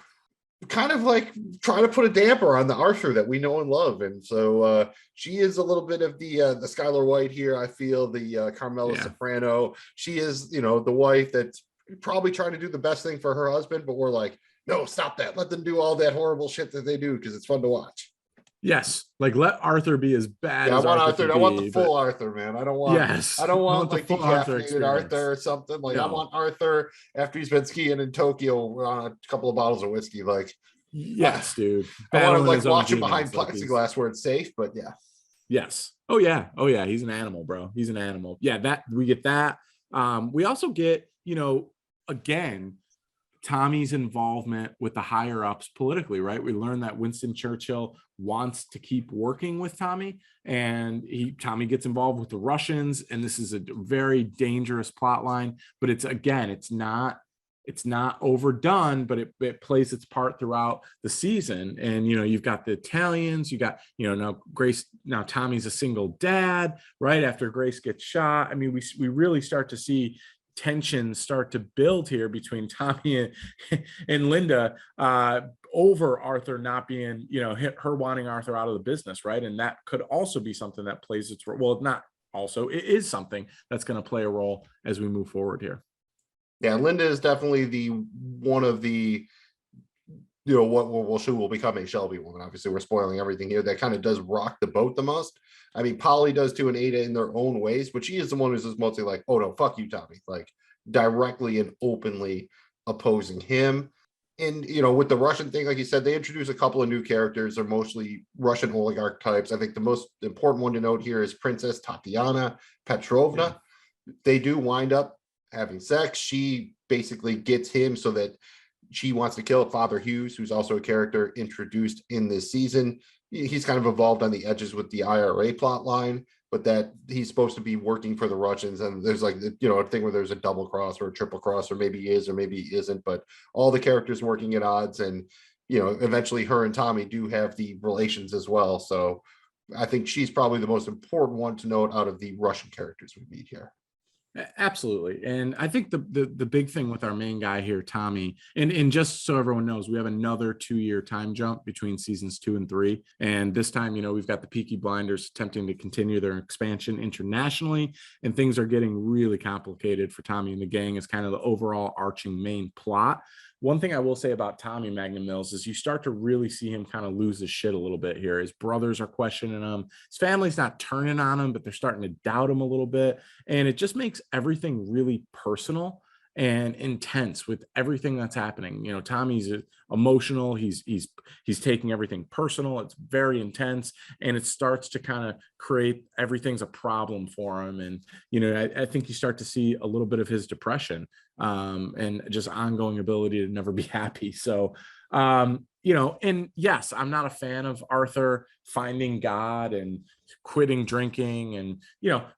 kind of like try to put a damper on the Arthur that we know and love. And so she is a little bit of the Skylar White here. I feel the Carmela Soprano. She is, the wife that's probably trying to do the best thing for her husband, but we're like, no, stop that. Let them do all that horrible shit that they do because it's fun to watch. Yes, like let Arthur be as bad. Yeah, as I want Arthur. I want the full Arthur, man. I don't want. Yes, I don't want the like full decaffeinated Arthur or something. Like I want Arthur after he's been skiing in Tokyo on a couple of bottles of whiskey. Like, yes, dude. I want to like watch him behind plexiglass where it's safe. But yeah. Yes. Oh yeah. He's an animal, bro. He's an animal. Yeah. That we get that. We also get, again, Tommy's involvement with the higher ups politically, right? We learned that Winston Churchill wants to keep working with Tommy, and Tommy gets involved with the Russians, and this is a very dangerous plot line, but it's not overdone, but it plays its part throughout the season. And you've got the Italians, you got now Tommy's a single dad right after Grace gets shot. I mean, we really start to see tensions start to build here between Tommy and Linda over Arthur not being, her wanting Arthur out of the business, right? And that could also be something that plays its role. Well, not also, it is something that's going to play a role as we move forward here. Yeah, Linda is definitely the one of the, what she will become a Shelby woman. Obviously, we're spoiling everything here. That kind of does rock the boat the most. I mean, Polly does too, and Ada in their own ways, but she is the one who's just mostly like, oh no, fuck you, Tommy, like directly and openly opposing him. And with the Russian thing, like you said, they introduce a couple of new characters. They're mostly Russian oligarch types. I think the most important one to note here is Princess Tatiana Petrovna. Yeah. They do wind up having sex. She basically gets him so that she wants to kill Father Hughes, who's also a character introduced in this season. He's kind of involved on the edges with the IRA plot line, but that he's supposed to be working for the Russians. And there's like, a thing where there's a double cross or a triple cross, or maybe he is, or maybe he isn't, but all the characters working at odds. And, eventually her and Tommy do have the relations as well. So I think she's probably the most important one to note out of the Russian characters we meet here. Absolutely. And I think the big thing with our main guy here, Tommy, and just so everyone knows, we have another 2-year time jump between seasons 2 and 3. And this time, we've got the Peaky Blinders attempting to continue their expansion internationally, and things are getting really complicated for Tommy and the gang as kind of the overall arching main plot. One thing I will say about Tommy Magnum Mills is you start to really see him kind of lose his shit a little bit here. His brothers are questioning him. His family's not turning on him, but they're starting to doubt him a little bit. And it just makes everything really personal and intense with everything that's happening. Tommy's emotional. He's taking everything personal. It's very intense, and it starts to kind of create everything's a problem for him. And I think you start to see a little bit of his depression and just ongoing ability to never be happy. So and yes, I'm not a fan of Arthur finding God and quitting drinking, and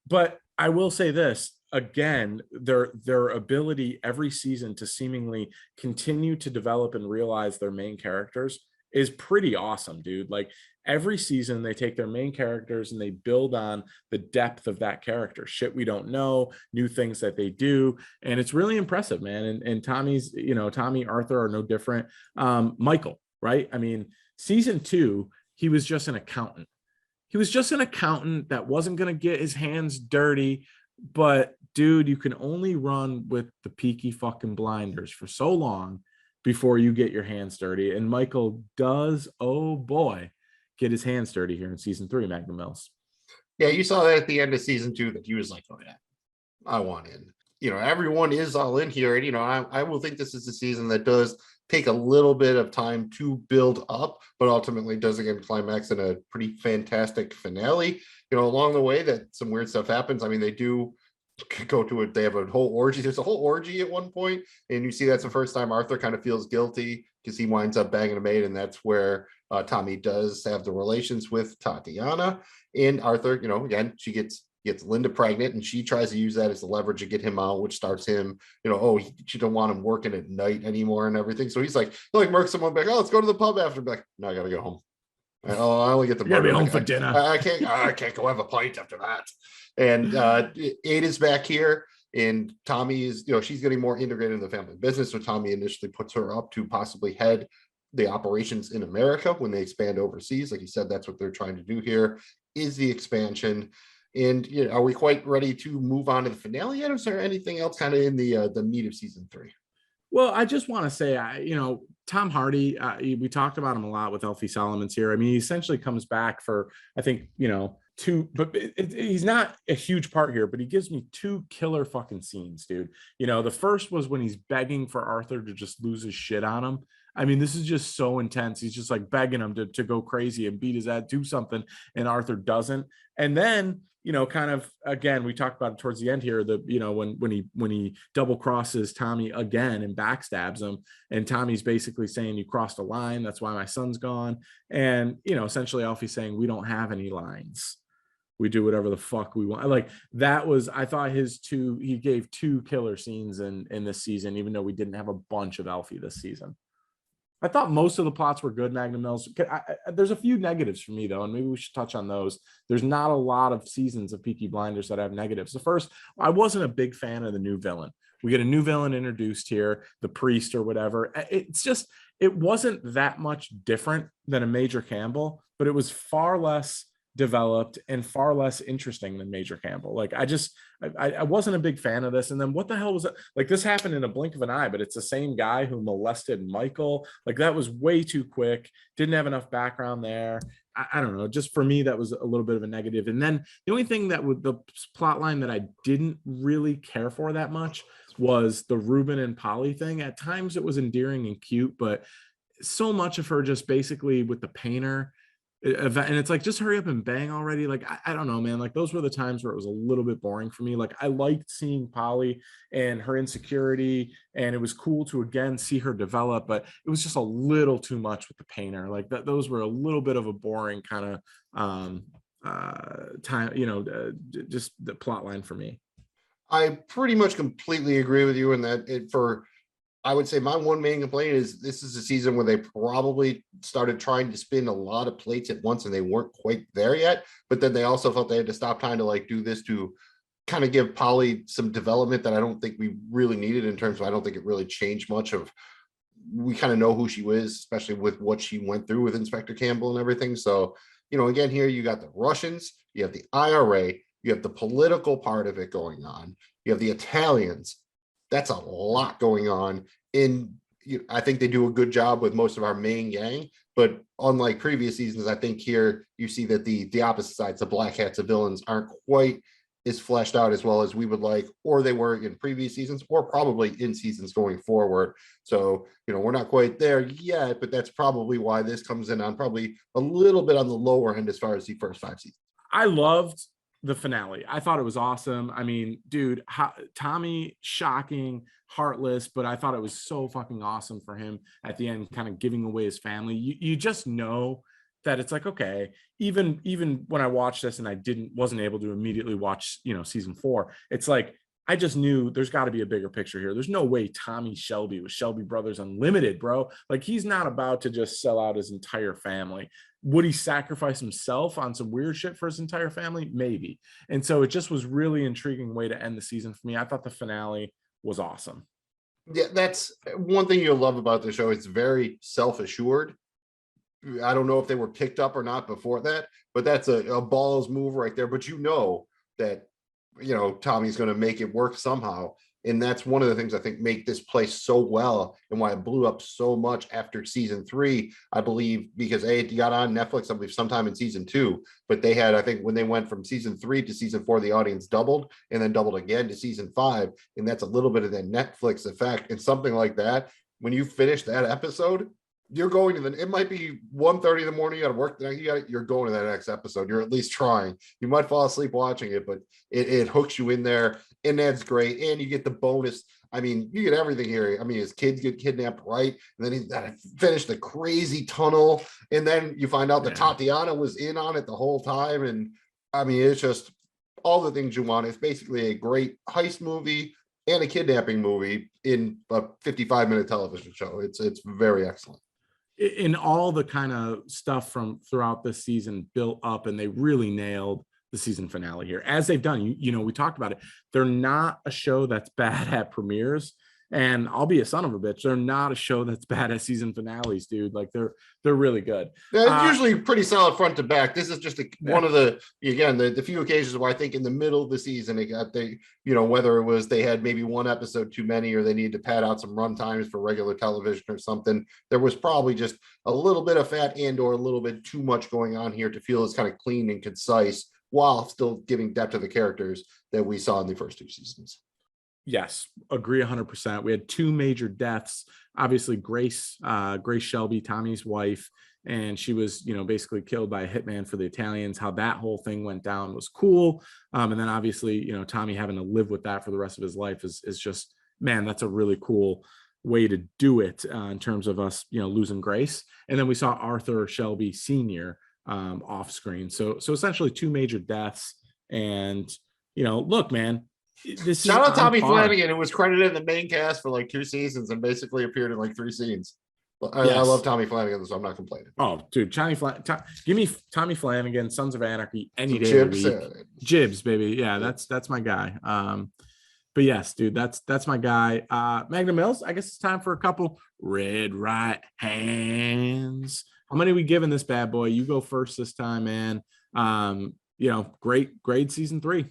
but I will say this. Again, their ability every season to seemingly continue to develop and realize their main characters is pretty awesome, dude. Like every season they take their main characters and they build on the depth of that character. Shit we don't know, new things that they do, and it's really impressive, man. And Tommy's, Tommy, Arthur are no different. Michael, right? I mean, season 2, he was just an accountant. He was just an accountant that wasn't going to get his hands dirty. But dude, you can only run with the Peaky fucking Blinders for so long before you get your hands dirty. And Michael does, oh boy, get his hands dirty here in season 3, Magnum Mills. Yeah, you saw that at the end of season 2 that he was like, oh yeah, I want in. Everyone is all in here. And, I will think this is a season that does take a little bit of time to build up, but ultimately does again climax in a pretty fantastic finale. Along the way that some weird stuff happens. I mean, they do go to it. They have a whole orgy. There's a whole orgy at one point, and you see that's the first time Arthur kind of feels guilty because he winds up banging a maid, and that's where Tommy does have the relations with Tatiana. And Arthur, again, she gets Linda pregnant, and she tries to use that as the leverage to get him out, which starts him, she don't want him working at night anymore and everything. So he's like, murks someone back, oh, let's go to the pub after. Like, no, I gotta go home. Oh, I only get the You gotta be burger. home for dinner. I can't go have a pint after that. And Ada's back here, and Tommy is, she's getting more integrated in the family business. So Tommy initially puts her up to possibly head the operations in America when they expand overseas. Like you said, that's what they're trying to do here, is the expansion. And are we quite ready to move on to the finale yet? Or is there anything else kind of in the meat of season 3? Well, I just want to say, Tom Hardy, we talked about him a lot with Elfie Solomon's here. I mean, he essentially comes back for, I think, two, but he's not a huge part here, but he gives me 2 killer fucking scenes, dude. The first was when he's begging for Arthur to just lose his shit on him. I mean, this is just so intense. He's just like begging him to go crazy and beat his ass, do something, and Arthur doesn't. And then, kind of, again, we talked about it towards the end here, when he double crosses Tommy again and backstabs him, and Tommy's basically saying, you crossed a line, that's why my son's gone. And, essentially Alfie's saying, we don't have any lines. We do whatever the fuck we want. Like, that was, I thought he gave 2 killer scenes in this season, even though we didn't have a bunch of Alfie this season. I thought most of the plots were good, Magnum Mills. There's a few negatives for me, though, and maybe we should touch on those. There's not a lot of seasons of Peaky Blinders that have negatives. The first, I wasn't a big fan of the new villain. We get a new villain introduced here, the priest or whatever. It wasn't that much different than a Major Campbell, but it was far less developed and far less interesting than Major Campbell. Like, I wasn't a big fan of this. And then what the hell was it? Like, this happened in a blink of an eye, but it's the same guy who molested Michael. Like, that was way too quick. Didn't have enough background there. I don't know. Just for me, that was a little bit of a negative. And then the only thing that with the plot line that I didn't really care for that much was the Ruben and Polly thing. At times it was endearing and cute, but so much of her just basically with the painter, and it's like, just hurry up and bang already. Like, I don't know, man. Like, those were the times where it was a little bit boring for me. Like, I liked seeing Polly and her insecurity, and it was cool to again see her develop, but it was just a little too much with the painter. Like, those were a little bit of a boring kind of time, just the plot line for me. I pretty much completely agree with you in that I would say my one main complaint is this is a season where they probably started trying to spin a lot of plates at once and they weren't quite there yet. But then they also felt they had to stop trying to do this to kind of give Polly some development that I don't think we really needed in terms of, I don't think it really changed much of, we kind of know who she was, especially with what she went through with Inspector Campbell and everything. So, again, here you got the Russians, you have the IRA, you have the political part of it going on, you have the Italians. That's a lot going on. I think they do a good job with most of our main gang, but unlike previous seasons, I think here you see that the opposite sides, the black hats of villains, aren't quite as fleshed out as well as we would like, or they were in previous seasons, or probably in seasons going forward. So, we're not quite there yet, but that's probably why this comes in on probably a little bit on the lower end as far as the first 5 seasons. I loved the finale. I thought it was awesome. I mean, dude, Tommy, shocking, heartless, but I thought it was so fucking awesome for him at the end, kind of giving away his family. You just know that it's like, okay, even when I watched this and I wasn't able to immediately watch, season 4, it's like, I just knew there's got to be a bigger picture here. There's no way Tommy Shelby with Shelby Brothers Unlimited, bro. Like, he's not about to just sell out his entire family. Would he sacrifice himself on some weird shit for his entire family? Maybe. And so it just was really intriguing way to end the season for me. I thought the finale was awesome. Yeah, that's one thing you'll love about the show. It's very self-assured. I don't know if they were picked up or not before that, but that's a balls move right there. But that Tommy's going to make it work somehow. And that's one of the things I think make this play so well and why it blew up so much after season 3, I believe, because it got on Netflix, I believe, sometime in season 2, but they had, I think when they went from season 3 to season 4, the audience doubled and then doubled again to season 5. And that's a little bit of that Netflix effect. And something like that, when you finish that episode, you're going to it might be 1:30 in the morning, you got to work, you're going to that next episode. You're at least trying. You might fall asleep watching it, but it hooks you in there, and that's great. And you get the bonus. I mean, you get everything here. I mean, his kids get kidnapped, right? And then he's got to finish the crazy tunnel, and then you find out that Tatiana was in on it the whole time. And I mean, it's just all the things you want. It's basically a great heist movie and a kidnapping movie in a 55-minute television show. It's very excellent. in all the kind of stuff from throughout this season built up, and they really nailed the season finale here, as they've done. You know, we talked about it. They're not a show that's bad at premieres, and I'll be a son of a bitch, they're not a show that's bad at season finales, dude. Like they're really good. Yeah, it's usually pretty solid front to back. This is just one of the, again, the few occasions where I think in the middle of the season it got whether it was they had maybe one episode too many or they needed to pad out some run times for regular television or something. There was probably just a little bit of fat and or a little bit too much going on here to feel as kind of clean and concise while still giving depth to the characters that we saw in the first two seasons. Yes, agree 100%. We had two major deaths. Obviously, Grace Shelby, Tommy's wife, and she was, basically killed by a hitman for the Italians. How that whole thing went down was cool. And then obviously, Tommy having to live with that for the rest of his life is just, man, that's a really cool way to do it in terms of us, losing Grace. And then we saw Arthur Shelby Sr. Off screen. So essentially two major deaths. And, look, man, shout out Tommy Flanagan, who was credited in the main cast for like 2 seasons and basically appeared in like 3 scenes. I love Tommy Flanagan, so I'm not complaining. Oh, dude, give me Tommy Flanagan, Sons of Anarchy any day of the week. Jibs, baby. Yeah, that's my guy. But yes, dude, that's my guy. Magnum Mills, I guess it's time for a couple red right hands. How many are we giving this bad boy? You go first this time, man. Great grade season 3.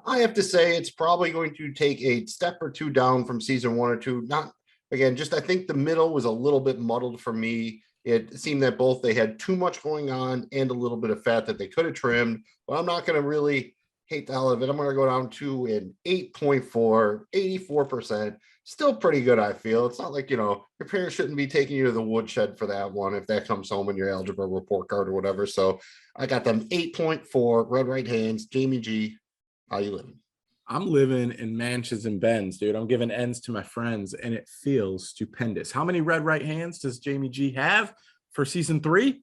I have to say it's probably going to take a step or two down from season 1 or 2. Not again, just I think the middle was a little bit muddled for me. It seemed that both they had too much going on and a little bit of fat that they could have trimmed, but I'm not going to really hate the hell out of it. I'm going to go down to an 8.4, 84%. Still pretty good, I feel. It's not like, your parents shouldn't be taking you to the woodshed for that one if that comes home in your algebra report card or whatever. So I got them 8.4, red right hands, Jamie G. How you living? I'm living in mansions and bends, dude. I'm giving ends to my friends, and it feels stupendous. How many red right hands does Jamie G have for season 3?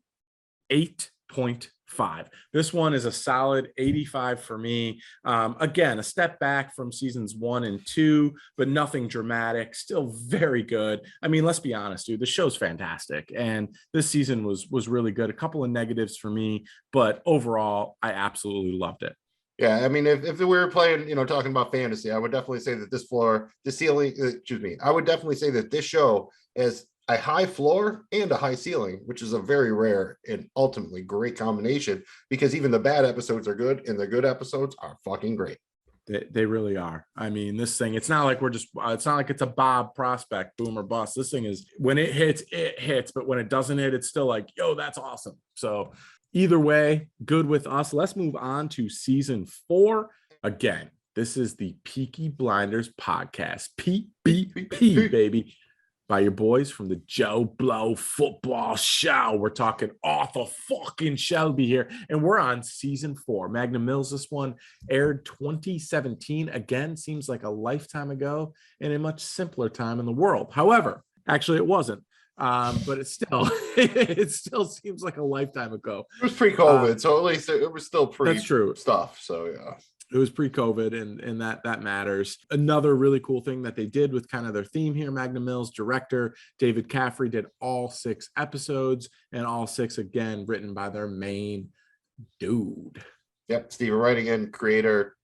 8.5. This one is a solid 85 for me. Again, a step back from seasons 1 and 2, but nothing dramatic. Still very good. I mean, let's be honest, dude. The show's fantastic, and this season was really good. A couple of negatives for me, but overall, I absolutely loved it. Yeah, I mean, if we were playing, talking about fantasy, I would definitely say that I would definitely say that this show is a high floor and a high ceiling, which is a very rare and ultimately great combination because even the bad episodes are good and the good episodes are fucking great. They really are. I mean, this thing, it's not like it's not like it's a Bob prospect, boom or bust. This thing is, when it hits, but when it doesn't hit, it's still like, yo, that's awesome. So either way, good with us. Let's move on to season 4. Again, this is the Peaky Blinders podcast, PBP, baby, by your boys from the Joe Blow Football Show. We're talking Arthur fucking Shelby here, and we're on season 4. Magnum Mills, this one aired 2017. Again, seems like a lifetime ago and a much simpler time in the world. However, actually it wasn't. But it still seems like a lifetime ago. It was pre-COVID, so at least it was still that's true stuff. So yeah, it was pre-COVID, and that matters. Another really cool thing that they did with kind of their theme here, Magnum Mills director David Caffrey did all 6 episodes, and all 6 again written by their main dude. Yep, Stephen Wright again, creator,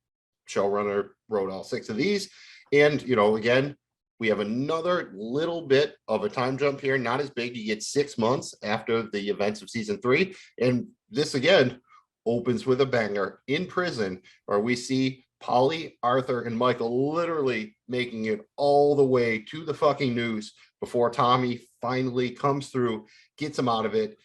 showrunner, wrote all 6 of these, and again. We have another little bit of a time jump here, not as big. You get 6 months after the events of season 3. And this, again, opens with a banger in prison where we see Polly, Arthur, and Michael literally making it all the way to the fucking news before Tommy finally comes through, gets him out of it.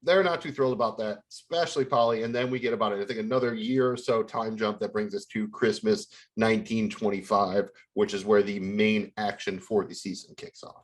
They're not too thrilled about that, especially Polly. And then we get about, I think, another year or so time jump that brings us to Christmas 1925, which is where the main action for the season kicks off.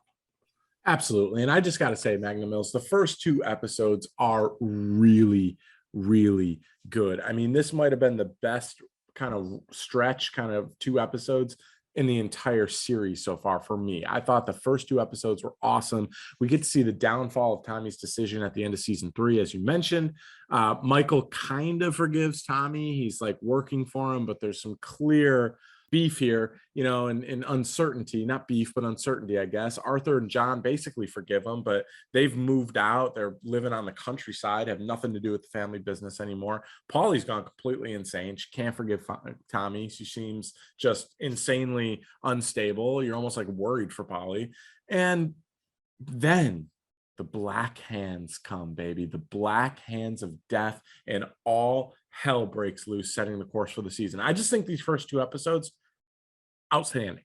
Absolutely. And I just got to say, Magnum Mills, the first 2 episodes are really, really good. I mean, this might have been the best kind of stretch, kind of 2 episodes in the entire series so far for me. I thought the first 2 episodes were awesome. We get to see the downfall of Tommy's decision at the end of season 3, as you mentioned. Michael kind of forgives Tommy. He's like working for him, but there's some clear beef here, you know, and uncertainty, not beef, but uncertainty, I guess. Arthur and John basically forgive him, but they've moved out. They're living on the countryside, have nothing to do with the family business anymore. Paulie's gone completely insane. She can't forgive Tommy. She seems just insanely unstable. You're almost like worried for Paulie. And then the black hands come, baby. The black hands of death, and all hell breaks loose, setting the course for the season. I just think these first 2 episodes, outstanding.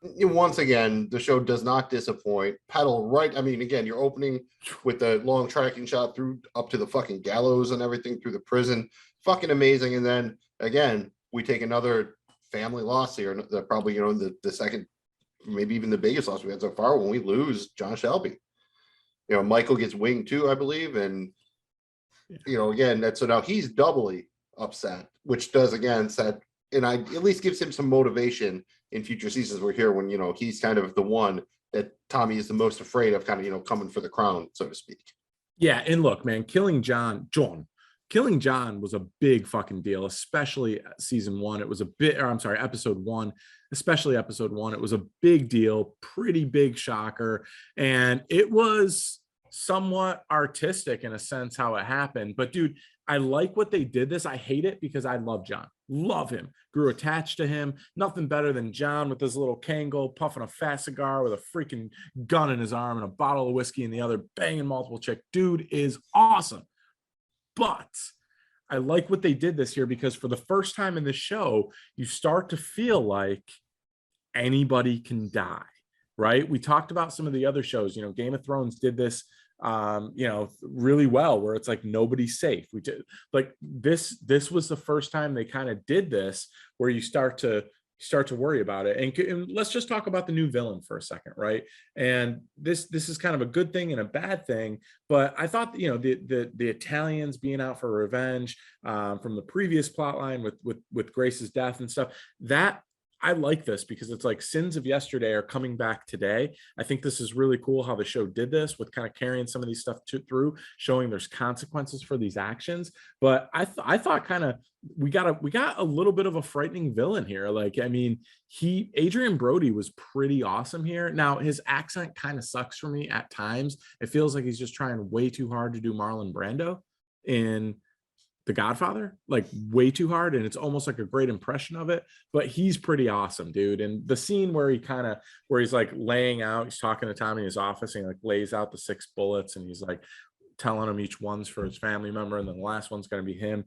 Once again, the show does not disappoint. Pedal right. I mean, again, you're opening with the long tracking shot through up to the fucking gallows and everything through the prison. Fucking amazing. And then again, we take another family loss here. Probably, you know, the second, maybe even the biggest loss we had so far, when we lose John Shelby. You know, Michael gets winged too, I believe. And, you know, again, so now he's doubly upset, which does again set, and I at least gives him some motivation in future seasons. We're here when, you know, he's kind of the one that Tommy is the most afraid of, kind of, you know, coming for the crown, so to speak. Yeah. And look, man, killing John was a big fucking deal, especially season 1. It was a bit, or I'm sorry, episode 1, especially episode 1. It was a big deal, pretty big shocker. And it was somewhat artistic in a sense how it happened. But dude, I like what they did this. I hate it because I love John. Love him. Grew attached to him. Nothing better than John with his little Kangol puffing a fat cigar with a freaking gun in his arm and a bottle of whiskey in the other, banging multiple chicks. Dude is awesome. But I like what they did this year because for the first time in the show, you start to feel like anybody can die, right? We talked about some of the other shows, you know, Game of Thrones did this, you know, really well, where it's like nobody's safe. We did like this was the first time they kind of did this, where you start to worry about it. And let's just talk about the new villain for a second, right? And this is kind of a good thing and a bad thing, but I thought, you know, the Italians being out for revenge from the previous plot line with Grace's death and stuff, that I like this because it's like sins of yesterday are coming back today. I think this is really cool how the show did this with kind of carrying some of these stuff through, showing there's consequences for these actions. But I thought kind of we got a little bit of a frightening villain here. Like, I mean, Adrian Brody was pretty awesome here. Now his accent kind of sucks for me at times. It feels like he's just trying way too hard to do Marlon Brando in The Godfather, like way too hard, and it's almost like a great impression of it, but he's pretty awesome, dude. And the scene where he's like laying out, he's talking to Tommy in his office, and he like lays out the 6 bullets, and he's like telling him each one's for his family member, and then the last one's going to be him.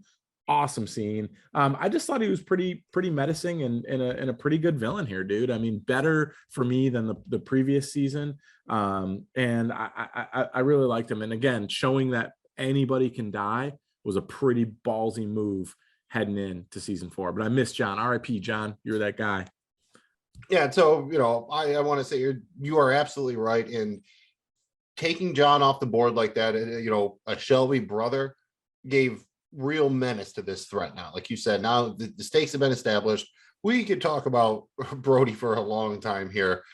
Awesome scene. I just thought he was pretty menacing and a pretty good villain here, dude. I mean, better for me than the previous season. And I really liked him. And again, showing that anybody can die was a pretty ballsy move heading into season 4. But I miss John. R.I.P. John. You're that guy. Yeah. So, you know, I want to say you are absolutely right in taking John off the board like that. You know, a Shelby brother gave real menace to this threat now. Like you said, now the stakes have been established. We could talk about Brody for a long time here.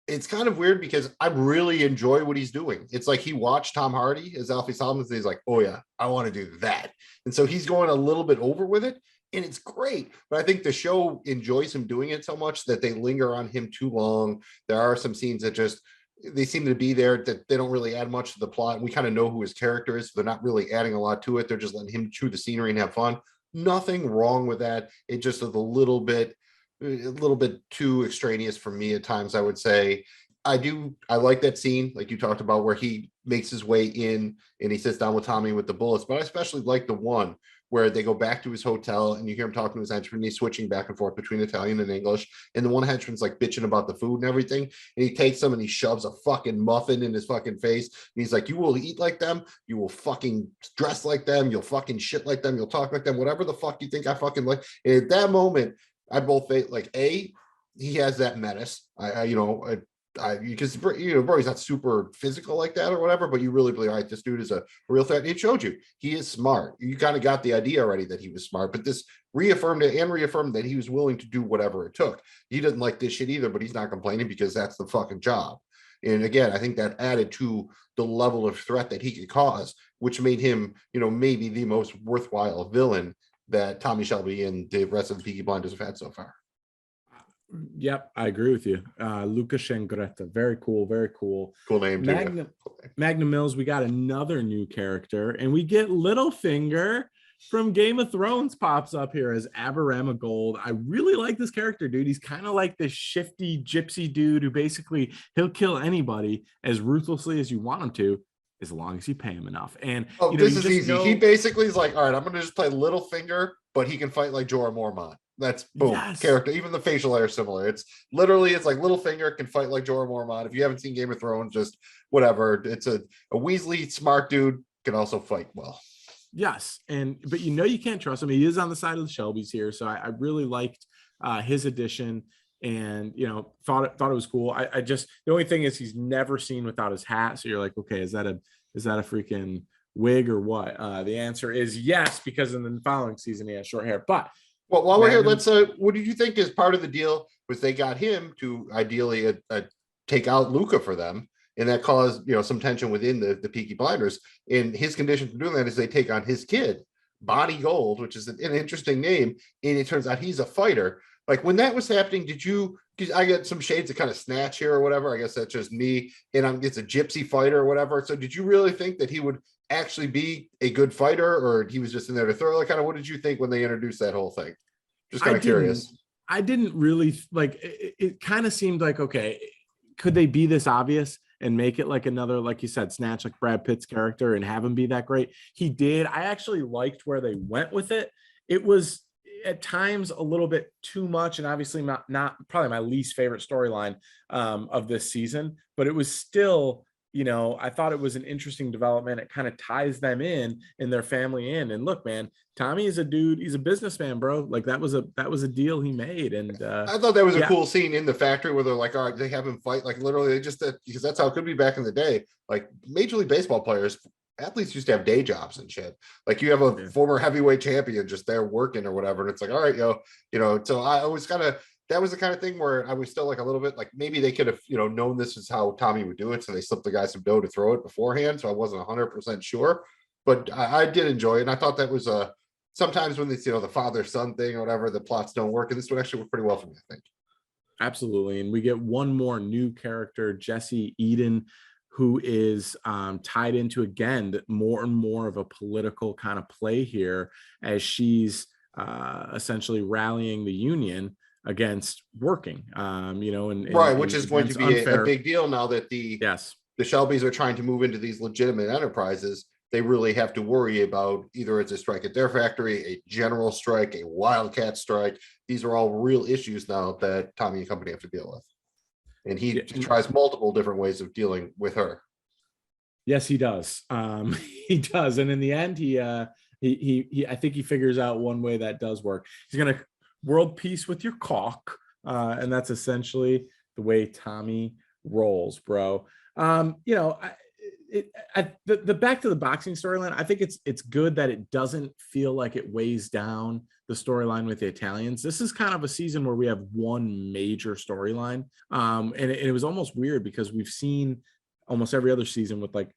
It's kind of weird because I really enjoy what he's doing. It's like he watched Tom Hardy as Alfie Solomon, and he's like, oh yeah, I want to do that. And so he's going a little bit over with it, and it's great. But I think the show enjoys him doing it so much that they linger on him too long. There are some scenes that just, they seem to be there that they don't really add much to the plot. We kind of know who his character is. So they're not really adding a lot to it. They're just letting him chew the scenery and have fun. Nothing wrong with that. It just is a little bit too extraneous for me at times, I would say. I like that scene, like you talked about, where he makes his way in and he sits down with Tommy with the bullets. But I especially like the one where they go back to his hotel and you hear him talking to his henchman. He's switching back and forth between Italian and English. And the one henchman's like bitching about the food and everything. And he takes them and he shoves a fucking muffin in his fucking face. And he's like, you will eat like them. You will fucking dress like them. You'll fucking shit like them. You'll talk like them. Whatever the fuck you think I fucking like. And at that moment, I both think like, he has that menace. Because Brody's not super physical like that or whatever, but you really believe, all right, this dude is a real threat. It showed you he is smart. You kind of got the idea already that he was smart, but this reaffirmed that he was willing to do whatever it took. He doesn't like this shit either, but he's not complaining because that's the fucking job. And again, I think that added to the level of threat that he could cause, which made him, maybe the most worthwhile villain that Tommy Shelby and the rest of the Peaky Blinders have had so far. Yep, I agree with you. Lucas and Greta, very cool, very cool. Cool name, too. Magnum Mills, we got another new character, and we get Littlefinger from Game of Thrones pops up here as Aberama Gold. I really like this character, dude. He's kind of like this shifty gypsy dude who basically he'll kill anybody as ruthlessly as you want him to, as long as you pay him enough. And this is easy. He basically is like, all right, I'm gonna just play Littlefinger, but he can fight like Jorah Mormont. That's boom, character. Even the facial hair is similar. It's like Littlefinger can fight like Jorah Mormont. If you haven't seen Game of Thrones, just whatever. It's a Weasley smart dude, can also fight well. Yes, but you can't trust him. He is on the side of the Shelbys here, so I really liked his addition, and thought it was cool. I just, the only thing is he's never seen without his hat, so you're like, okay, is that a freaking wig or what? The answer is yes, because in the following season he has short hair. But well, while we're here, let's what did you think is part of the deal was they got him to ideally take out Luca for them, and that caused some tension within the Peaky Blinders. And his condition for doing that is they take on his kid, Body Gold, which is an interesting name, and it turns out he's a fighter. Like when that was happening, I get some shades of kind of Snatch here or whatever. I guess that's just me, and it's a gypsy fighter or whatever. So did you really think that he would actually be a good fighter, or he was just in there to throw? Like, kind of, what did you think when they introduced that whole thing? Just kind of curious. I didn't really like it kind of seemed like, okay, could they be this obvious and make it like another, like you said, Snatch, like Brad Pitt's character, and have him be that great? He did. I actually liked where they went with it. It was at times a little bit too much, and obviously not probably my least favorite storyline of this season, but it was still, I thought it was an interesting development. It kind of ties them in their family in. And look, man, Tommy is a dude. He's a businessman, bro. Like that was a deal he made. And I thought that was a cool scene in the factory where they're like, all right, they have him fight. Like literally they just, because that's how it could be back in the day. Like Major League Baseball players, athletes used to have day jobs and shit. Like you have a former heavyweight champion just there working or whatever. And it's like, all right, so I was that was the kind of thing where I was still like a little bit like maybe they could have, known this is how Tommy would do it. So they slipped the guy some dough to throw it beforehand. So I wasn't 100% sure, but I did enjoy it. And I thought that was sometimes when it's, the father-son thing or whatever, the plots don't work. And this would actually work pretty well for me, I think. Absolutely. And we get one more new character, Jesse Eden, who is tied into, again, more and more of a political kind of play here as she's essentially rallying the union against working, which is going to be a big deal now that the Shelbys are trying to move into these legitimate enterprises. They really have to worry about either it's a strike at their factory, a general strike, a wildcat strike. These are all real issues now that Tommy and company have to deal with. And he tries multiple different ways of dealing with her. Yes, he does. He does. And in the end, he I think he figures out one way that does work. He's going to world peace with your cock. And that's essentially the way Tommy rolls, bro. The back to the boxing storyline, I think it's good that it doesn't feel like it weighs down the storyline with the Italians. This is kind of a season where we have one major storyline. And it was almost weird because we've seen almost every other season with like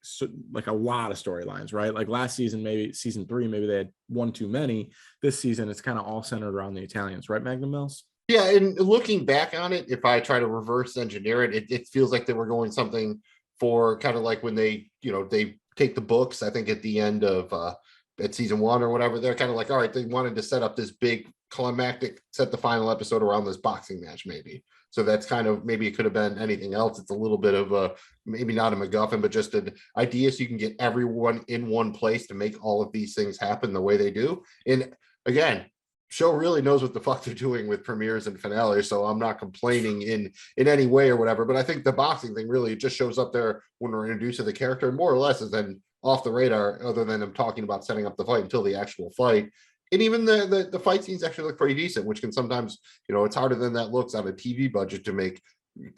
a lot of storylines, right? Like last season, maybe season 3, maybe they had one too many. This season, it's kind of all centered around the Italians, right, Magnum Mills? Yeah, and looking back on it, if I try to reverse engineer it, it feels like they were going something for kind of like when they take the books, I think at the end of at season 1 or whatever, they're kind of like, all right, they wanted to set up this big climactic, set the final episode around this boxing match, maybe. So that's kind of, maybe it could have been anything else. It's a little bit of a, maybe not a MacGuffin, but just an idea so you can get everyone in one place to make all of these things happen the way they do. And again, show really knows what the fuck they're doing with premieres and finales, so I'm not complaining in any way or whatever. But I think the boxing thing really just shows up there when we're introduced to the character, more or less, is then off the radar, other than them talking about setting up the fight until the actual fight. And even the fight scenes actually look pretty decent, which can sometimes, it's harder than that looks on a TV budget to make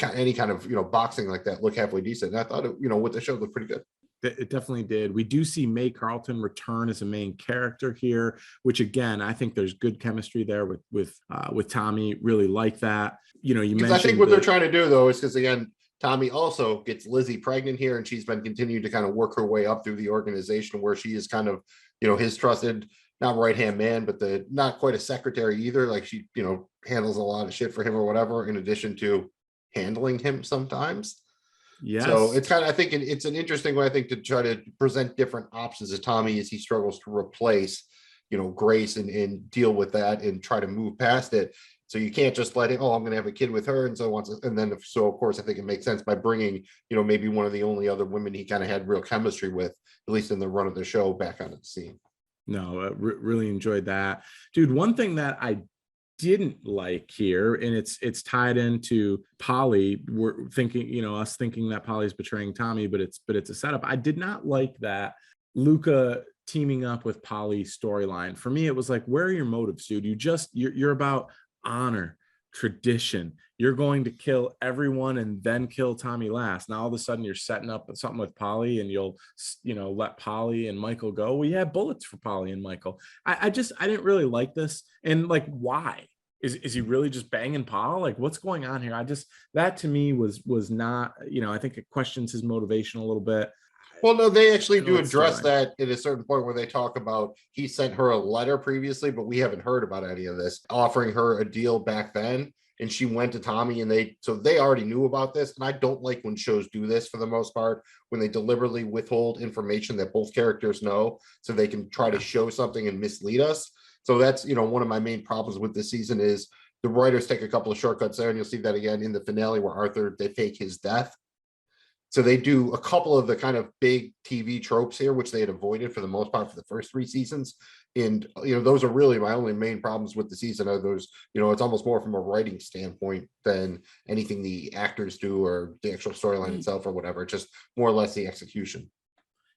any kind of, boxing like that look halfway decent. And I thought, what the show looked pretty good. It definitely did. We do see May Carlton return as a main character here, which again, I think there's good chemistry there with Tommy. Really like that. You mentioned. I think what they're trying to do though is because again, Tommy also gets Lizzie pregnant here, and she's been continuing to kind of work her way up through the organization where she is kind of, his trusted, not right-hand man, but the not quite a secretary either. Like she, handles a lot of shit for him or whatever, in addition to handling him sometimes. Yes. So it's kind of, I think it's an interesting way, I think, to try to present different options to Tommy as he struggles to replace, Grace and deal with that and try to move past it. So you can't just let it, oh, I'm going to have a kid with her. And so once, and then, so of course, I think it makes sense by bringing, maybe one of the only other women he kind of had real chemistry with, at least in the run of the show, back on the scene. No, really enjoyed that, dude. One thing that I didn't like here, and it's tied into Polly. We're thinking, us thinking that Polly's betraying Tommy, but it's a setup. I did not like that Luca teaming up with Polly's storyline. For me, it was like, where are your motives, dude? You're about honor, tradition. You're going to kill everyone and then kill Tommy last. Now all of a sudden you're setting up something with Polly, and you'll let Polly and Michael go. We had bullets for Polly and Michael. I didn't really like this. And like, why is he really just banging Paul? Like, what's going on here? That to me was not, I think it questions his motivation a little bit. Well, no, they actually do address that at a certain point where they talk about he sent her a letter previously, but we haven't heard about any of this, offering her a deal back then. And she went to Tommy, and they already knew about this. And I don't like when shows do this for the most part, when they deliberately withhold information that both characters know so they can try to show something and mislead us. So that's, one of my main problems with this season is the writers take a couple of shortcuts there, and you'll see that again in the finale where Arthur, they fake his death. So they do a couple of the kind of big TV tropes here, which they had avoided for the most part for the first 3 seasons. And, those are really my only main problems with the season are those, it's almost more from a writing standpoint than anything the actors do or the actual storyline itself or whatever, just more or less the execution.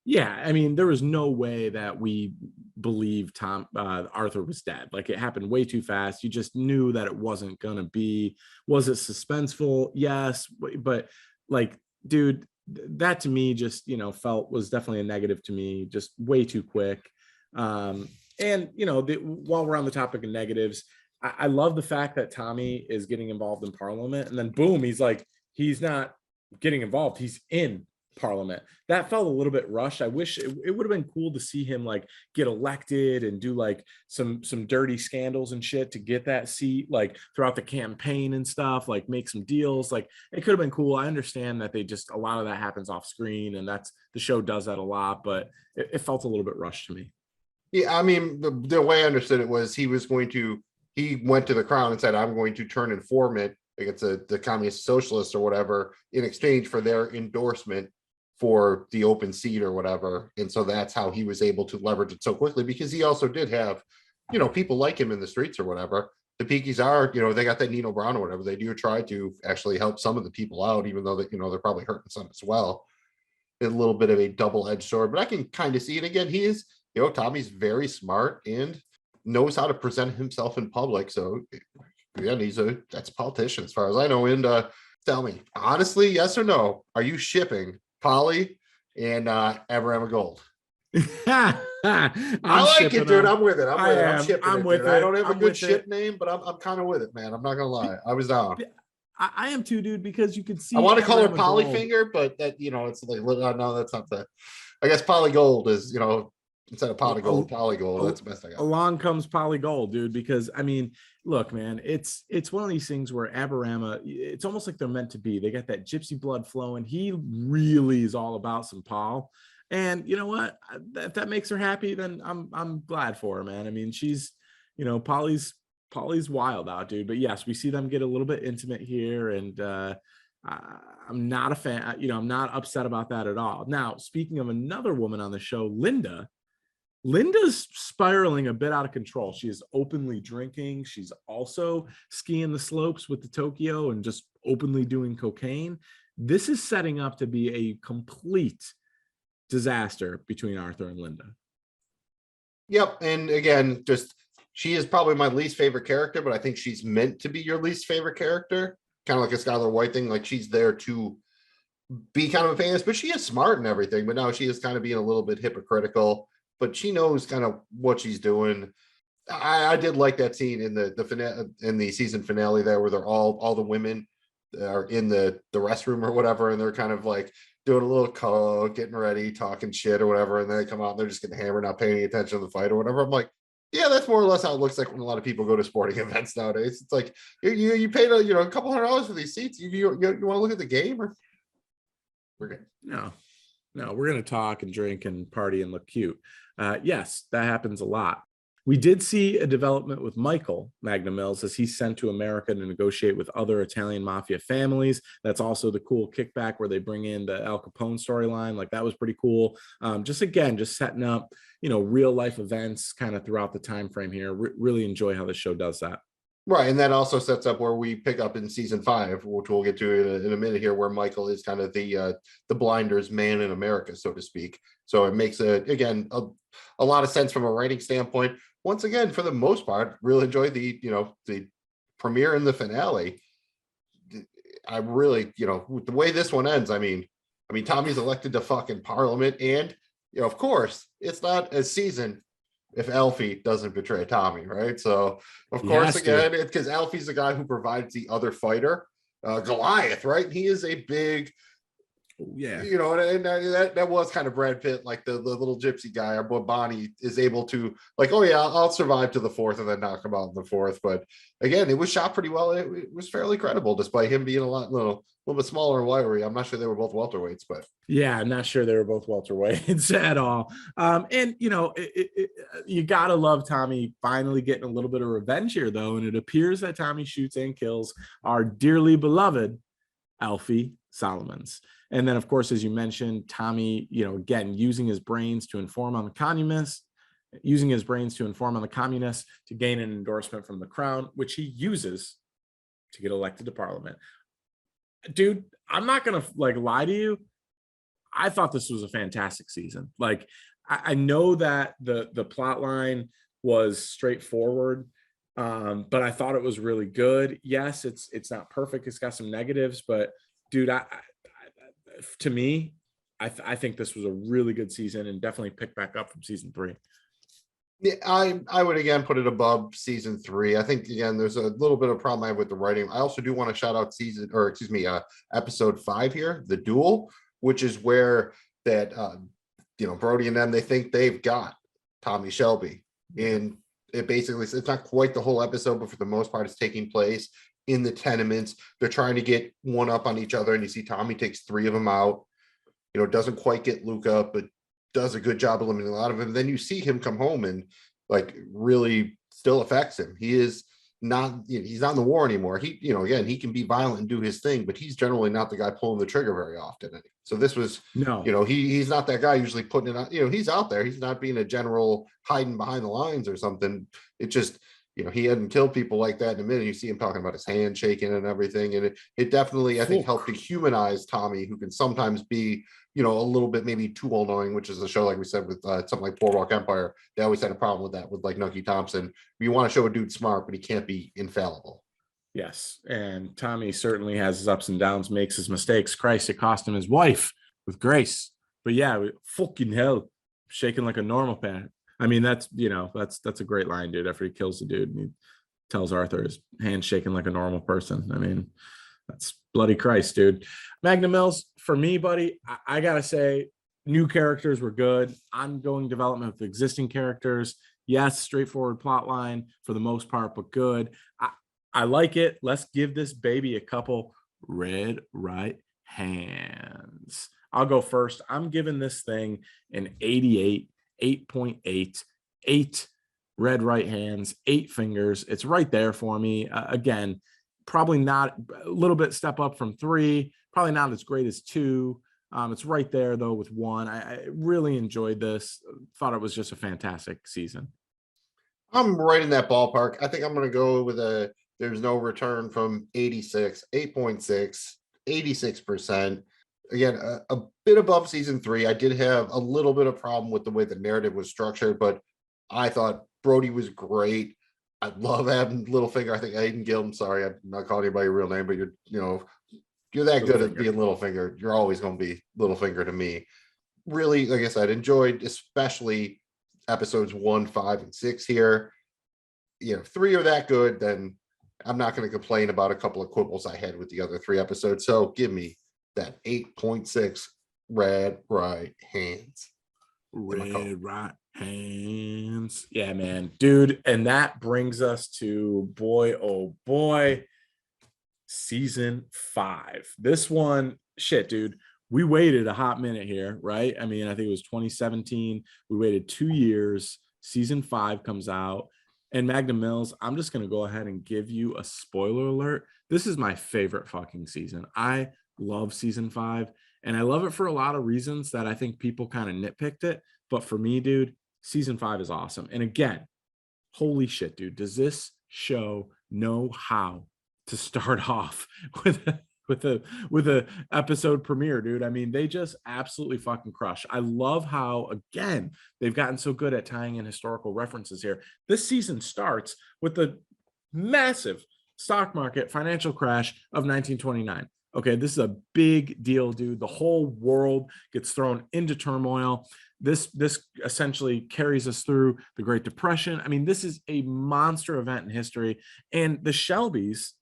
Yeah, I mean, there was no way that we believed Arthur was dead. Like, it happened way too fast. You just knew that it wasn't gonna be. Was it suspenseful? Yes, but like, dude, that to me just was definitely a negative to me. Just way too quick. And while we're on the topic of negatives, I love the fact that Tommy is getting involved in Parliament, and then boom, he's not getting involved. He's in Parliament. That felt a little bit rushed. I wish it would have been cool to see him like get elected and do like some dirty scandals and shit to get that seat, like throughout the campaign and stuff, like make some deals. Like, it could have been cool. I understand that a lot of that happens off screen, and that's, the show does that a lot, but it felt a little bit rushed to me. Yeah, I mean, the way I understood it was he went to the Crown and said, I'm going to turn informant against the communist socialists or whatever in exchange for their endorsement for the open seat or whatever. And so that's how he was able to leverage it so quickly, because he also did have, people like him in the streets or whatever. The Peakies are, they got that Nino Brown or whatever. They do try to actually help some of the people out, even though that, they're probably hurting some as well. A little bit of a double-edged sword, but I can kind of see it again. He is, Tommy's very smart and knows how to present himself in public. So again, that's a politician as far as I know. And tell me, honestly, yes or no, are you shipping Polly and Aberama Gold? I like it, dude. I'm with it. I'm shipping it. I don't have a good ship name, but I'm kind of with it, man. I'm not gonna lie. I was down. I am too, dude, because you can see. I want to call her Polyfinger, but that it's like, no, that's not the. I guess Poly Gold is, instead of Pot of Gold, Poly Gold. That's the best I got. Along comes Poly Gold, dude. Because I mean, look, man, it's one of these things where Aberama, it's almost like they're meant to be. They got that gypsy blood flowing. He really is all about some Paul. And you know what? If that makes her happy, then I'm glad for her, man. I mean, she's, Polly's wild out, dude. But yes, we see them get a little bit intimate here, and I'm not a fan. I'm not upset about that at all. Now, speaking of another woman on the show, Linda's spiraling a bit out of control. She is openly drinking. She's also skiing the slopes with the Tokyo and just openly doing cocaine. This is setting up to be a complete disaster between Arthur and Linda. Yep. And again, she is probably my least favorite character, but I think she's meant to be your least favorite character. Kind of like a Skylar White thing. Like, she's there to be kind of a famous, but she is smart and everything. But now she is kind of being a little bit hypocritical, but she knows kind of what she's doing. I did like that scene in the season finale there, where they're all the women are in the restroom or whatever, and they're kind of like doing a little coke, getting ready, talking shit or whatever, and then they come out and they're just getting hammered, not paying any attention to the fight or whatever. I'm like, Yeah, that's more or less how it looks like when a lot of people go to sporting events nowadays. It's like you paid a couple $100 for these seats. You want to look at the game, or we're good? No, we're going to talk and drink and party and look cute. Yes, that happens a lot. We did see a development with Michael Magnum as he's sent to America to negotiate with other Italian mafia families. That's also the cool kickback where they bring in the Al Capone storyline. Like, that was pretty cool. Just setting up, real life events kind of throughout the time frame here. Really enjoy how the show does that. Right, and that also sets up where we pick up in season 5, which we'll get to in a minute here, where Michael is kind of the Blinders man in America, so to speak. So it makes a lot of sense from a writing standpoint. Once again, for the most part, really enjoyed the premiere and the finale. I really, with the way this one ends, I mean, Tommy's elected to fucking Parliament, and of course, it's not a season if Alfie doesn't betray Tommy, right? So, of course, again, it's because Alfie's the guy who provides the other fighter, Goliath, right? He is a big, and that was kind of Brad Pitt, like the little gypsy guy. Our boy Bonnie is able to, like, oh yeah, I'll survive to the 4th and then knock him out in the 4th. But again, it was shot pretty well. It was fairly credible, despite him being a little bit smaller and wiry. I'm not sure they were both welterweights, but yeah, I'm not sure they were both welterweights at all. And you gotta love Tommy finally getting a little bit of revenge here, though. And it appears that Tommy shoots and kills our dearly beloved Alfie Solomons. And then, of course, as you mentioned, Tommy, again, using his brains to inform on the communists to gain an endorsement from the crown, which he uses to get elected to Parliament. Dude, I'm not gonna lie to you. I thought this was a fantastic season. Like, I know that the plot line was straightforward, but I thought it was really good. Yes, it's not perfect. It's got some negatives, but dude, to me, I think this was a really good season and definitely picked back up from season 3. Yeah, I would again put it above season 3. I think again there's a little bit of problem I have with the writing. I also do want to shout out episode 5 here, the duel, which is where that Brody and them, they think they've got Tommy Shelby, and it basically, it's not quite the whole episode, but for the most part, it's taking place in the tenements. They're trying to get one up on each other, and you see Tommy takes 3 of them out. Doesn't quite get Luca, but does a good job eliminating a lot of them. Then you see him come home and really still affects him. He is not, he's not in the war anymore. He, again, he can be violent and do his thing, but he's generally not the guy pulling the trigger very often. So this was, he's not that guy usually putting it on, he's out there. He's not being a general hiding behind the lines or something. It just, he hadn't killed people like that in a minute. You see him talking about his hand shaking and everything. And it definitely, I think, helped to humanize Tommy, who can sometimes be, a little bit maybe too all-knowing, which is a show, like we said, with something like Boardwalk Empire. They always had a problem with that, with Nucky Thompson. You want to show a dude smart, but he can't be infallible. Yes. And Tommy certainly has his ups and downs, makes his mistakes. Christ, it cost him his wife with Grace. But yeah, fucking hell, shaking like a normal parent. I mean, that's a great line, dude. After he kills the dude and he tells Arthur his hand shaking like a normal person. I mean, that's bloody Christ, dude. Magnum Mills, for me, buddy, I gotta say, new characters were good. Ongoing development with existing characters. Yes, straightforward plot line for the most part, but good. I like it. Let's give this baby a couple red right hands. I'll go first. I'm giving this thing an 88. 8.8, 8 red right hands, 8 fingers. It's right there for me. Again, probably not, a little bit step up from 3, probably not as great as 2. It's right there though with 1. I really enjoyed this. Thought it was just a fantastic season. I'm right in that ballpark. I think I'm going to go with there's no return from 86, 8.6, 86%. Again, a bit above season 3. I did have a little bit of problem with the way the narrative was structured, but I thought Brody was great. I love having Littlefinger. I think Aiden Gilm. Sorry, I'm not calling anybody your real name, but you're that good at being Littlefinger. You're always going to be Littlefinger to me. Really, like I said, enjoyed especially episodes 1, 5, and 6 here. 3 are that good, then I'm not going to complain about a couple of quibbles I had with the other 3 episodes. So give me that 8.6 red right hands. Red right Hands. Yeah, man. Dude, and that brings us to boy, oh boy, season 5. This one, shit, dude. We waited a hot minute here, right? I mean, I think it was 2017. We waited 2 years. Season 5 comes out. And Magnum Mills, I'm just going to go ahead and give you a spoiler alert. This is my favorite fucking season. I love season 5. And I love it for a lot of reasons that I think people kind of nitpicked it. But for me, dude, season 5 is awesome. And again, holy shit, dude, does this show know how to start off with a episode premiere, dude? I mean, they just absolutely fucking crush. I love how, again, they've gotten so good at tying in historical references here. This season starts with the massive stock market financial crash of 1929. Okay, this is a big deal, dude. The whole world gets thrown into turmoil. This essentially carries us through the Great Depression. I mean, this is a monster event in history. And the Shelbys,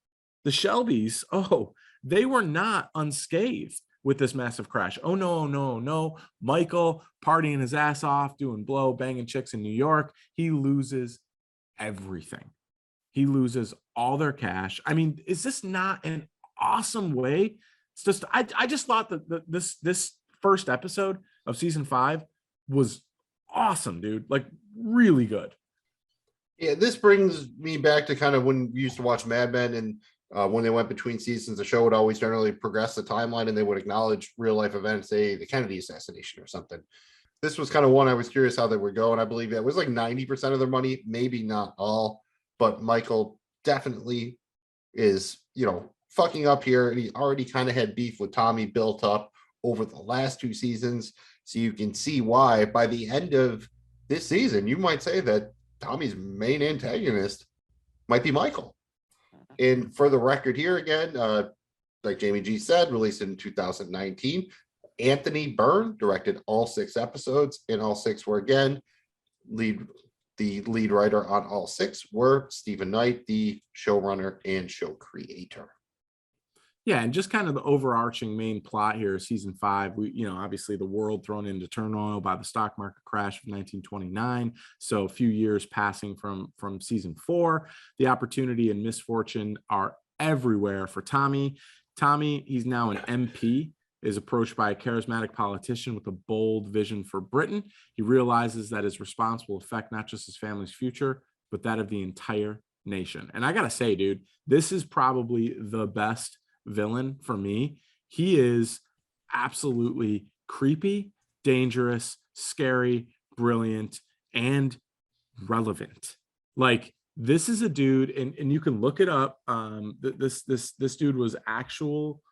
oh, they were not unscathed with this massive crash. Oh, no, no, no. Michael partying his ass off, doing blow, banging chicks in New York. He loses everything. He loses all their cash. I mean, is this not an awesome way? It's just, I just thought that this first episode of season 5 was awesome, dude. Like, really good. Yeah, this brings me back to kind of when we used to watch Mad Men, and when they went between seasons, the show would always generally progress the timeline and they would acknowledge real life events, say the Kennedy assassination or something. This was kind of one I was curious how they would go, and I believe it was like 90% of their money, maybe not all, but Michael definitely is, fucking up here, and he already kind of had beef with Tommy built up over the last 2 seasons. So you can see why by the end of this season, you might say that Tommy's main antagonist might be Michael. And for the record here again, like Jamie G said, released in 2019, Anthony Byrne directed all 6 episodes, and all 6 were again the lead writer on all 6 were Stephen Knight, the showrunner and show creator. Yeah, and just kind of the overarching main plot here, season 5, we, obviously the world thrown into turmoil by the stock market crash of 1929. So a few years passing from season 4, the opportunity and misfortune are everywhere for Tommy. Tommy, he's now an MP, is approached by a charismatic politician with a bold vision for Britain. He realizes that his response will affect not just his family's future, but that of the entire nation. And I gotta say, dude, this is probably the best villain for me. He is absolutely creepy, dangerous, scary, brilliant, and relevant. Like, this is a dude, and you can look it up. This dude was actual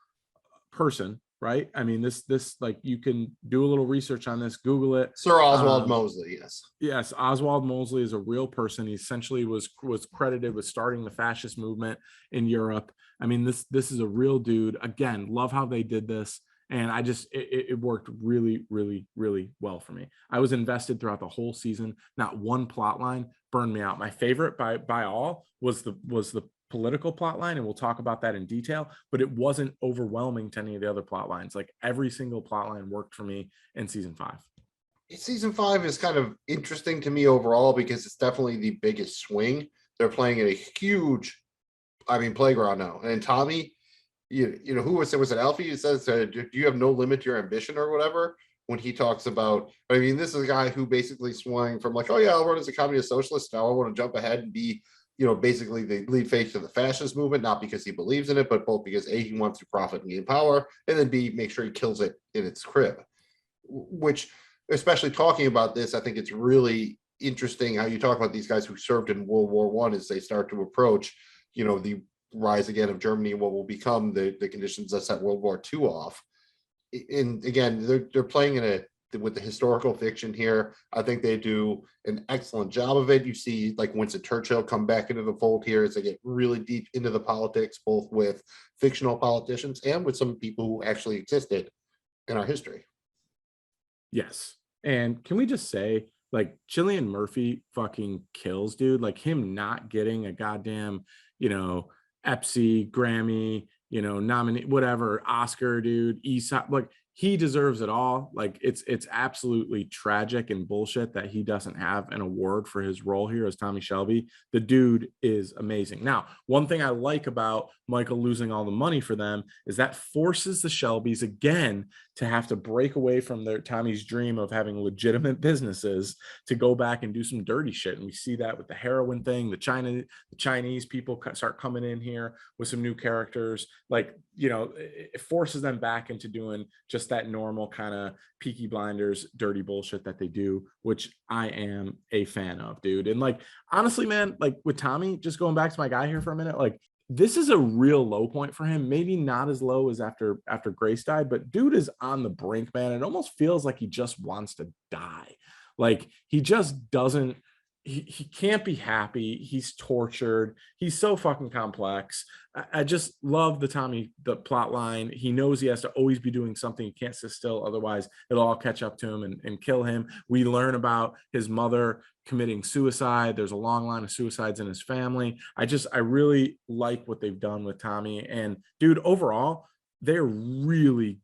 person, right? I mean, this like, you can do a little research on this, Google it. Sir Oswald Mosley, yes. Yes, Oswald Mosley is a real person. He essentially was credited with starting the fascist movement in Europe. I mean, this is a real dude. Again, love how they did this. And I just, it worked really, really, really well for me. I was invested throughout the whole season. Not one plot line burned me out. My favorite by all was the political plot line, and we'll talk about that in detail, but it wasn't overwhelming to any of the other plot lines. Like, every single plot line worked for me in season 5. Season 5 is kind of interesting to me overall because it's definitely the biggest swing. They're playing in a huge, playground now. And Tommy, who was it, Alfie, who says, do you have no limit to your ambition or whatever? When he talks about, this is a guy who basically swung from like, oh yeah, I'll run as a communist socialist. Now I want to jump ahead and be, basically the lead face of the fascist movement, not because he believes in it, but both because A, he wants to profit and gain power, and then B, make sure he kills it in its crib. Which, especially talking about this, I think it's really interesting how you talk about these guys who served in World War I as they start to approach, the rise again of Germany and what will become the conditions that set World War II off. And again, they're playing with the historical fiction here. I think they do an excellent job of it. You see like Winston Churchill come back into the fold here as they get really deep into the politics, both with fictional politicians and with some people who actually existed in our history. Yes. And can we just say, like, Cillian Murphy fucking kills, dude. Like, him not getting a goddamn, EPSI, Grammy, nominee, whatever, Oscar, dude, Aesop, like, he deserves it all. Like it's absolutely tragic and bullshit that he doesn't have an award for his role here as Tommy Shelby. The dude is amazing. Now, one thing I like about Michael losing all the money for them is that forces the Shelbys again to have to break away from their Tommy's dream of having legitimate businesses to go back and do some dirty shit. And we see that with the heroin thing. The Chinese people start coming in here with some new characters. Like, you know, it forces them back into doing just that normal kind of Peaky Blinders dirty bullshit that they do, which I am a fan of, dude. And like, honestly, man, like with Tommy, just going back to my guy here for a minute, like this is a real low point for him. Maybe not as low as after Grace died, but dude is on the brink, man. It almost feels like he just wants to die. Like he just doesn't, he can't be happy. He's tortured. He's so fucking complex. I just love the plot line. He knows he has to always be doing something. He can't sit still. Otherwise it'll all catch up to him and kill him. We learn about his mother committing suicide. There's a long line of suicides in his family. I really like what they've done with Tommy. And dude, overall, they're really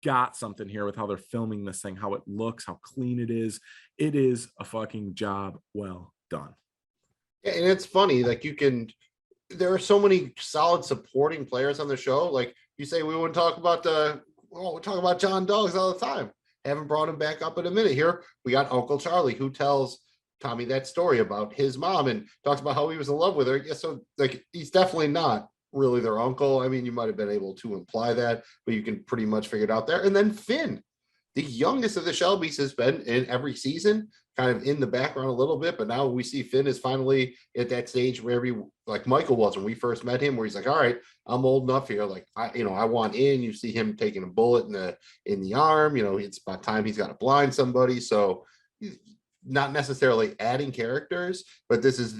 got something here with how they're filming this thing, how it looks, how clean it is. It is a fucking job well done. Yeah, and it's funny, like there are so many solid supporting players on the show. Like you say, we wouldn't talk about we talk about John Dogs all the time. Haven't brought him back up in a minute here. We got Uncle Charlie, who tells Tommy that story about his mom and talks about how he was in love with her. Yeah, so like he's definitely not really their uncle. I mean, you might have been able to imply that, but you can pretty much figure it out there. And then Finn, the youngest of the Shelbys, has been in every season, kind of in the background a little bit, but now we see Finn is finally at that stage where like Michael was when we first met him, where he's like, all right, I'm old enough here. Like I want in. You see him taking a bullet in the arm. You know, it's about time he's got to blind somebody. So not necessarily adding characters, but this is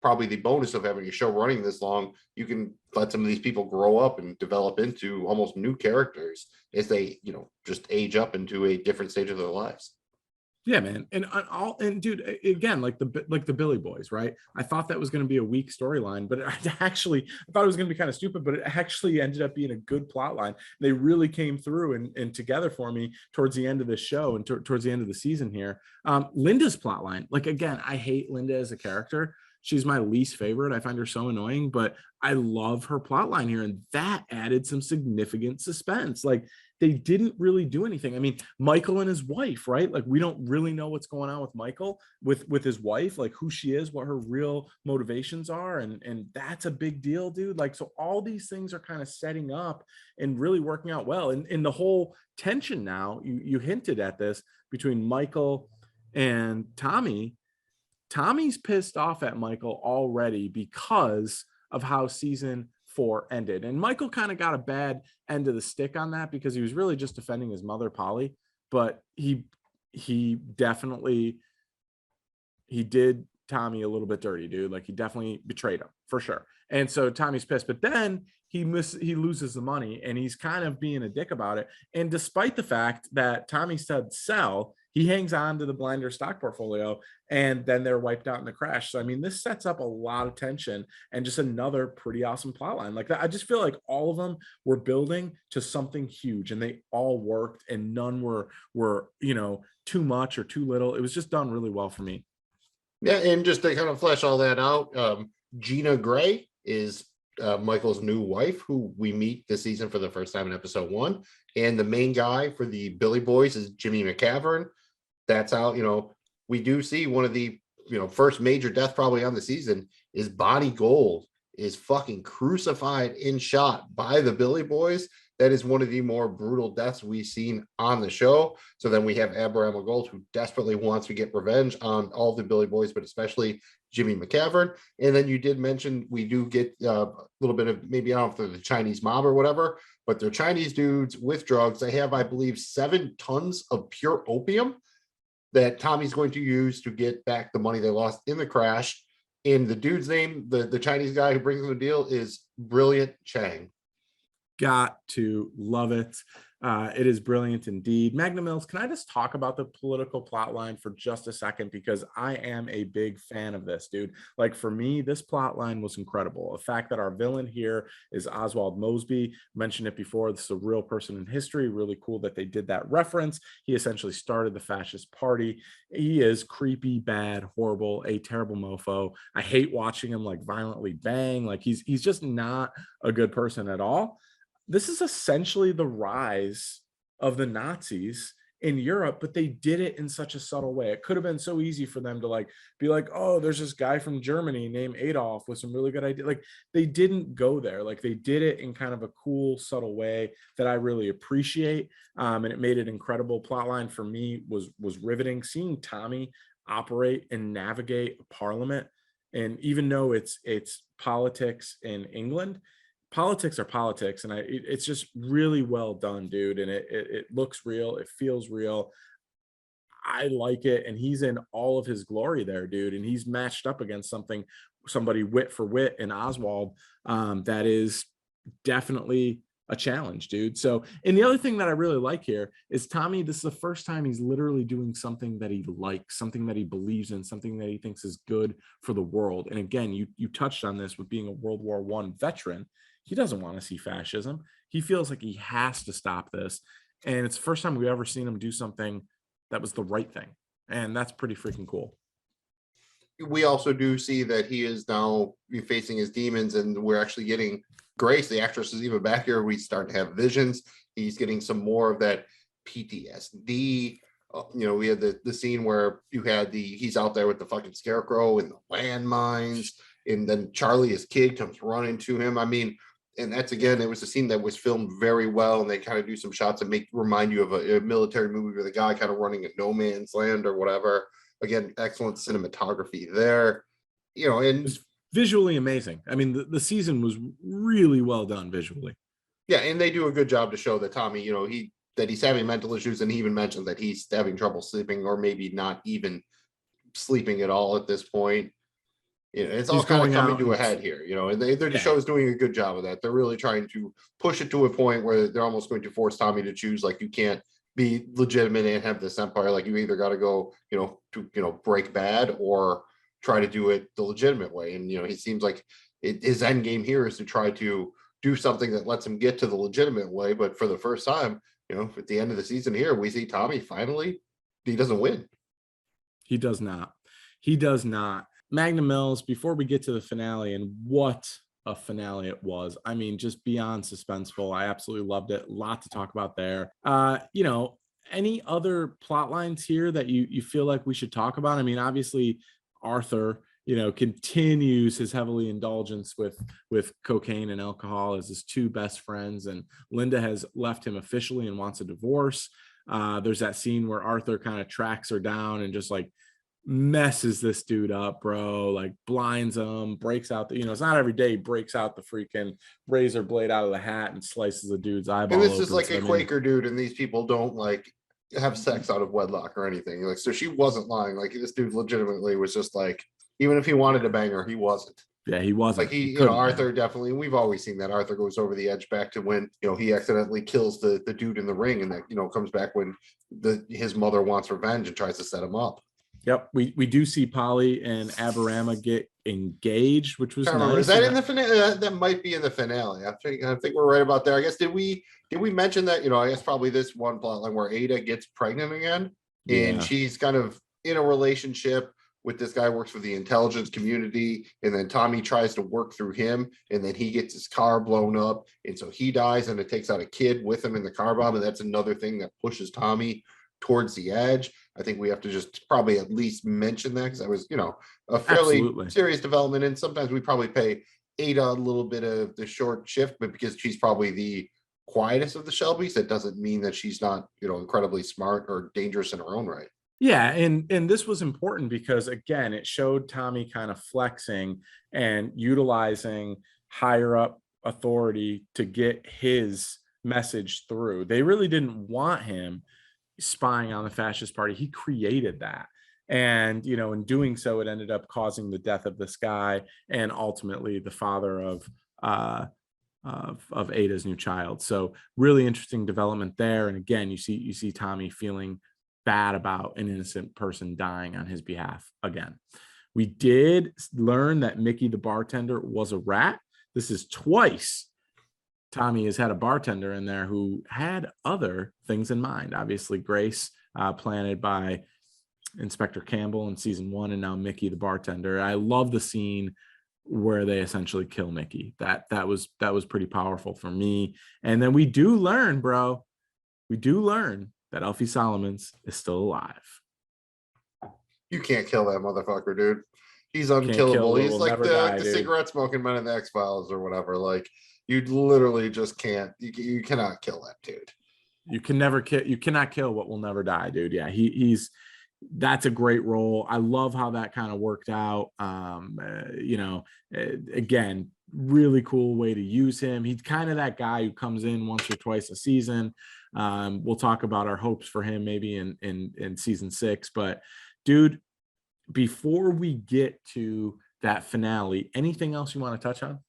probably the bonus of having a show running this long. You can let some of these people grow up and develop into almost new characters as they, just age up into a different stage of their lives. Yeah, man. And dude, again, like the Billy Boys, right? I thought that was going to be a weak storyline, but I thought it was going to be kind of stupid, but it actually ended up being a good plot line. They really came through and together for me towards the end of the show and towards the end of the season here. Linda's plot line, like, again, I hate Linda as a character. She's my least favorite. I find her so annoying, but I love her plot line here. And that added some significant suspense. Like they didn't really do anything. I mean, Michael and his wife, right? Like we don't really know what's going on with Michael, with his wife, like who she is, what her real motivations are. And that's a big deal, dude. Like, so all these things are kind of setting up and really working out well. And the whole tension now, you hinted at this between Michael and Tommy. Tommy's pissed off at Michael already because of how season 4 ended. And Michael kind of got a bad end of the stick on that because he was really just defending his mother, Polly. But he definitely did Tommy a little bit dirty, dude. Like he definitely betrayed him for sure. And so Tommy's pissed, but then he loses the money and he's kind of being a dick about it. And despite the fact that Tommy said sell, he hangs on to the Blinder stock portfolio and then they're wiped out in the crash. So, I mean, this sets up a lot of tension and just another pretty awesome plot line. Like that, I just feel like all of them were building to something huge and they all worked and none were too much or too little. It was just done really well for me. Yeah, and just to kind of flesh all that out, Gina Gray is Michael's new wife, who we meet this season for the first time in episode 1. And the main guy for the Billy Boys is Jimmy McCavern. That's how, we do see one of the, first major death probably on the season is Bonnie Gold is fucking crucified in shot by the Billy Boys. That is one of the more brutal deaths we've seen on the show. So then we have Abraham Gold, who desperately wants to get revenge on all the Billy Boys, but especially Jimmy McCavern. And then you did mention we do get a little bit of, maybe I don't know if they're the Chinese mob or whatever, but they're Chinese dudes with drugs. They have, I believe, 7 tons of pure opium that Tommy's going to use to get back the money they lost in the crash. And the dude's name, the Chinese guy who brings them the deal, is Brilliant Chang. got to love it. It is brilliant indeed. Magnum Mills, can I just talk about the political plot line for just a second? Because I am a big fan of this, dude. Like, for me, this plot line was incredible. The fact that our villain here is Oswald Mosby, mentioned it before. This is a real person in history. Really cool that they did that reference. He essentially started the fascist party. He is creepy, bad, horrible, a terrible mofo. I hate watching him like violently bang. Like, he's just not a good person at all. This is essentially the rise of the Nazis in Europe, but they did it in such a subtle way. It could have been so easy for them to like be like, oh, there's this guy from Germany named Adolf with some really good ideas. Like, they didn't go there. Like, they did it in kind of a cool, subtle way that I really appreciate. And it made it incredible. Plotline for me was riveting. Seeing Tommy operate and navigate Parliament, and even though it's politics in England, politics are politics, and it's just really well done, dude. And it looks real, it feels real. I like it, and he's in all of his glory there, dude. And he's matched up against somebody wit for wit in Oswald, that is definitely a challenge, dude. So, and the other thing that I really like here is Tommy, this is the first time he's literally doing something that he likes, something that he believes in, something that he thinks is good for the world. And again, you touched on this with being a World War I veteran. He doesn't want to see fascism. He feels like he has to stop this. And it's the first time we've ever seen him do something that was the right thing. And that's pretty freaking cool. We also do see that he is now facing his demons, and we're actually getting Grace, the actress, is even back here. We start to have visions. He's getting some more of that PTSD. We had the scene where you had he's out there with the fucking scarecrow and the landmines, and then Charlie, his kid, comes running to him. I mean, and that's, again, it was a scene that was filmed very well, and they kind of do some shots that remind you of a military movie with a guy kind of running a no man's land or whatever. Again, excellent cinematography there, and it's visually amazing. I mean, the season was really well done visually. Yeah, and they do a good job to show that Tommy, he's having mental issues, and he even mentioned that he's having trouble sleeping, or maybe not even sleeping at all at this point. It's all kind of coming to a head here, and the show is doing a good job of that. They're really trying to push it to a point where they're almost going to force Tommy to choose. Like, you can't be legitimate and have this empire. Like, you either got to go, to break bad, or try to do it the legitimate way. And, he seems like his end game here is to try to do something that lets him get to the legitimate way. But for the first time, at the end of the season here, we see Tommy finally, he doesn't win. He does not. He does not. Magnum Mills, before we get to the finale, and what a finale it was. I mean, just beyond suspenseful. I absolutely loved it. A lot to talk about there. Any other plot lines here that you feel like we should talk about? I mean, obviously Arthur, continues his heavily indulgence with cocaine and alcohol as his two best friends, and Linda has left him officially and wants a divorce. There's that scene where Arthur kind of tracks her down and just like messes this dude up, bro. Like, blinds him, breaks out it's not every day he breaks out the freaking razor blade out of the hat and slices the dude's eyeball. And this is like a Quaker dude, and these people don't like have sex out of wedlock or anything. Like, so she wasn't lying. Like, this dude legitimately was just like, even if he wanted to bang her, he wasn't. Yeah, he wasn't. Like, Arthur definitely, we've always seen that Arthur goes over the edge back to when, he accidentally kills the dude in the ring, and that, comes back when his mother wants revenge and tries to set him up. Yep, we do see Polly and Aberama get engaged, which was nice. Is that in the finale? That might be in the finale. I think we're right about there. I guess did we mention that? I guess probably this one plotline where Ada gets pregnant again, and she's kind of in a relationship with this guy who works for the intelligence community, and then Tommy tries to work through him, and then he gets his car blown up, and so he dies, and it takes out a kid with him in the car bomb, and that's another thing that pushes Tommy towards the edge. I think we have to just probably at least mention that, because that was, a fairly serious development. And sometimes we probably pay Ada a little bit of the short shift, but because she's probably the quietest of the Shelbys, that doesn't mean that she's not, incredibly smart or dangerous in her own right. Yeah, and this was important because, again, it showed Tommy kind of flexing and utilizing higher up authority to get his message through. They really didn't want him spying on the fascist party. He created that, and in doing so, it ended up causing the death of this guy and ultimately the father of of Ada's new child. So really interesting development there. And again, you see Tommy feeling bad about an innocent person dying on his behalf again. We did learn that Mickey the bartender was a rat. This is twice Tommy has had a bartender in there who had other things in mind. Obviously, Grace, planted by Inspector Campbell in season 1, and now Mickey the bartender. I love the scene where they essentially kill Mickey. That was pretty powerful for me. And then we do learn, bro, that Alfie Solomons is still alive. You can't kill that motherfucker, dude. He's unkillable. He's like the cigarette smoking man in the X-Files or whatever. Like, you literally just can't. You cannot kill that dude. You cannot kill what will never die, dude. Yeah, that's a great role. I love how that kind of worked out. Again, really cool way to use him. He's kind of that guy who comes in once or twice a season. We'll talk about our hopes for him maybe in season 6, but dude, before we get to that finale, anything else you want to touch on?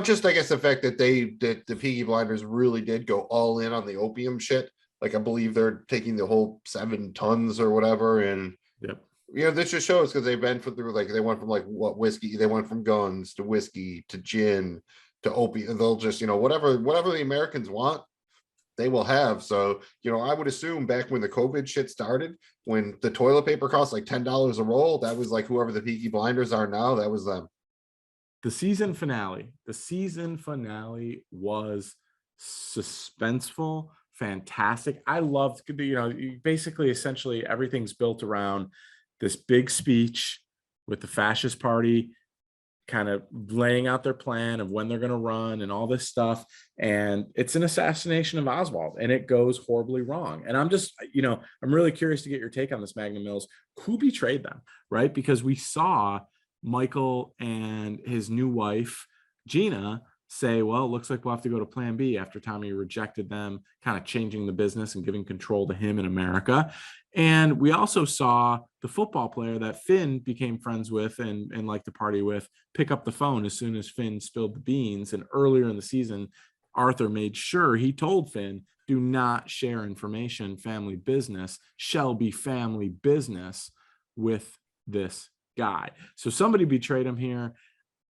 Just I guess the fact that the Peaky Blinders really did go all in on the opium shit. Like, I believe they're taking the whole 7 tons or whatever, and yep. This just shows because they've been through, like, they went from like whiskey, they went from guns to whiskey to gin to opium. They'll just whatever the Americans want, they will have. So I would assume back when the COVID shit started, when the toilet paper cost like $10 a roll, that was like whoever the Peaky Blinders are now, that was them. The season finale was suspenseful, fantastic. I loved, basically essentially everything's built around this big speech with the fascist party kind of laying out their plan of when they're going to run and all this stuff. And it's an assassination of Oswald, and it goes horribly wrong. And I'm just, I'm really curious to get your take on this, Magnum Mills. Who betrayed them, right? Because we saw Michael and his new wife, Gina, say, well, it looks like we'll have to go to plan B after Tommy rejected them, kind of changing the business and giving control to him in America. And we also saw the football player that Finn became friends with and liked to party with pick up the phone as soon as Finn spilled the beans. And earlier in the season, Arthur made sure he told Finn, do not share information. Family business shall be family business with this guy. So somebody betrayed him here.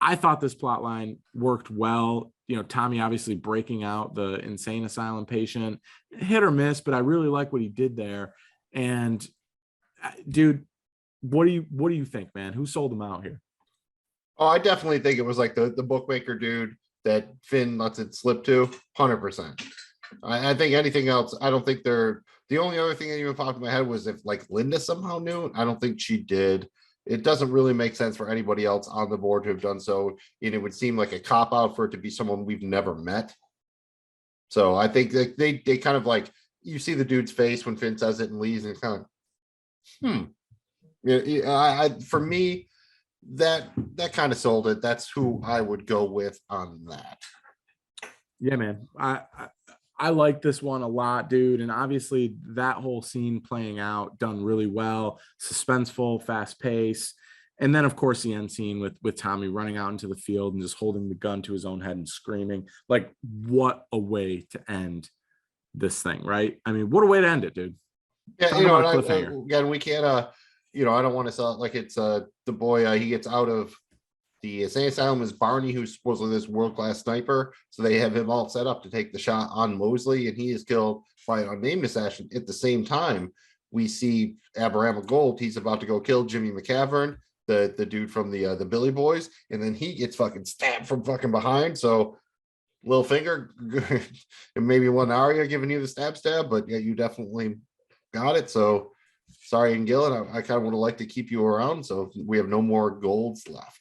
I thought this plot line worked well. Tommy obviously breaking out the insane asylum patient, hit or miss, but I really like what he did there. And dude, what do you think, man? Who sold him out here? Oh, I definitely think it was like the bookmaker dude that Finn lets it slip to. 100%. I think anything else, I don't think the only other thing that even popped in my head was if like Linda somehow knew. I don't think she did. It doesn't really make sense for anybody else on the board to have done so. And it would seem like a cop out for it to be someone we've never met. So I think that they kind of like, you see the dude's face when Finn says it and leaves, and it's kind of, for me, that kind of sold it. That's who I would go with on that. Yeah, man. I like this one a lot, dude. And obviously that whole scene playing out, done really well, suspenseful, fast pace. And then of course the end scene with Tommy running out into the field and just holding the gun to his own head and screaming. Like, what a way to end this thing, right? I mean, what a way to end it, dude. Yeah, again, we can't I don't want to sell it like it's the boy, he gets out of the insane asylum is Barney, who's supposedly this world-class sniper. So they have him all set up to take the shot on Mosley, and he is killed by an unnamed assassin. At the same time, we see Aberama Gold. He's about to go kill Jimmy McCavern, the dude from the Billy Boys, and then he gets fucking stabbed from fucking behind. So little finger, and maybe one Aria giving you the stab, but yeah, you definitely got it. So sorry, and Gillen, I kind of would have liked to keep you around. So we have no more golds left.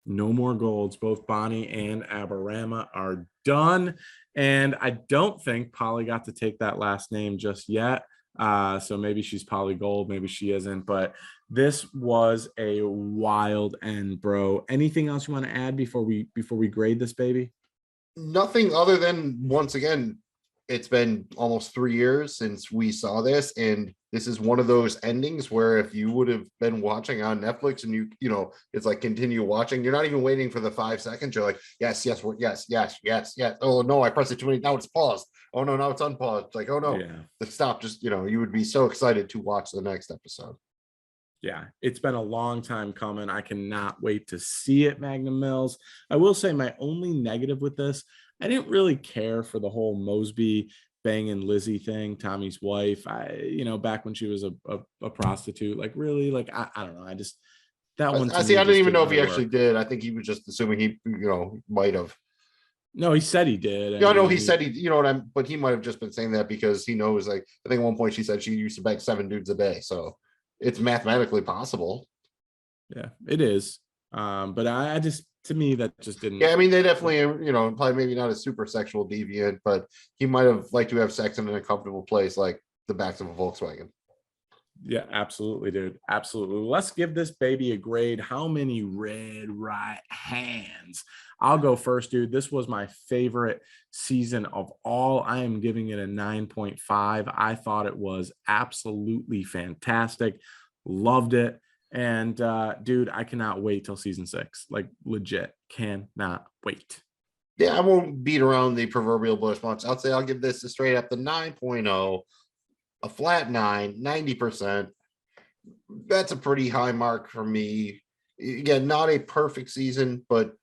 No more golds. Both Bonnie and Aberama are done. And I don't think Polly got to take that last name just yet. So maybe she's Polly Gold, maybe she isn't. But this was a wild end, bro. Anything else you want to add before we grade this baby? Nothing other than, once again, it's been almost 3 years since we saw this, and this is one of those endings where if you would have been watching on Netflix and you know, it's like continue watching, you're not even waiting for the 5 seconds. You're like, yes, yes, yes. Oh no, I pressed it too many. Now it's paused. Oh no, now it's unpaused. Like, oh no, stop. Just, you know, you would be so excited to watch the next episode. Yeah, it's been a long time coming. I cannot wait to see it, Magnum Mills. I will say my only negative with this, I didn't really care for the whole Mosby banging Lizzie thing, Tommy's wife. You know, back when she was a prostitute, like really, like, I don't know. I just, that one. I see. I didn't even know if he actually did. I think he was just assuming he, you know, might have. No, he said he did. Yeah, I know he said he, you know what I'm, but he might have just been saying that because he knows, like, I think at one point she said she used to bang 7 dudes a day. So it's mathematically possible. Yeah, it is. But I just, to me, that just didn't. Yeah, I mean, they definitely, you know, probably maybe not a super sexual deviant, but he might have liked to have sex in a comfortable place like the backs of a Volkswagen. Yeah, absolutely, dude. Absolutely. Let's give this baby a grade. How many red right hands? I'll go first, dude. This was my favorite season of all. I am giving it a 9.5. I thought it was absolutely fantastic. Loved it. And dude, I cannot wait till season 6. Like, legit cannot wait. Yeah, I won't beat around the proverbial bush much. I'll say I'll give this a straight up the 9.0, a flat 9, 90%. That's a pretty high mark for me. Again, not a perfect season, but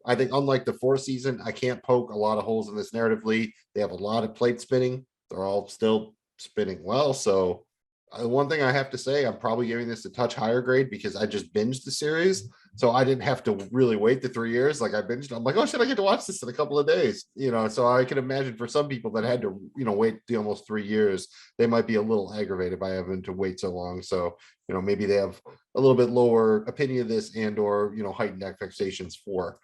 I think unlike the 4th season, I can't poke a lot of holes in this narratively. They have a lot of plate spinning. They're all still spinning well. So one thing I have to say, I'm probably giving this a touch higher grade because I just binged the series. So I didn't have to really wait the 3 years. Like, I binged, I'm like, oh shit, I get to watch this in a couple of days, you know? So I can imagine for some people that had to, you know, wait the almost 3 years, they might be a little aggravated by having to wait so long. So, you know, maybe they have a little bit lower opinion of this and, or, you know, heightened expectations for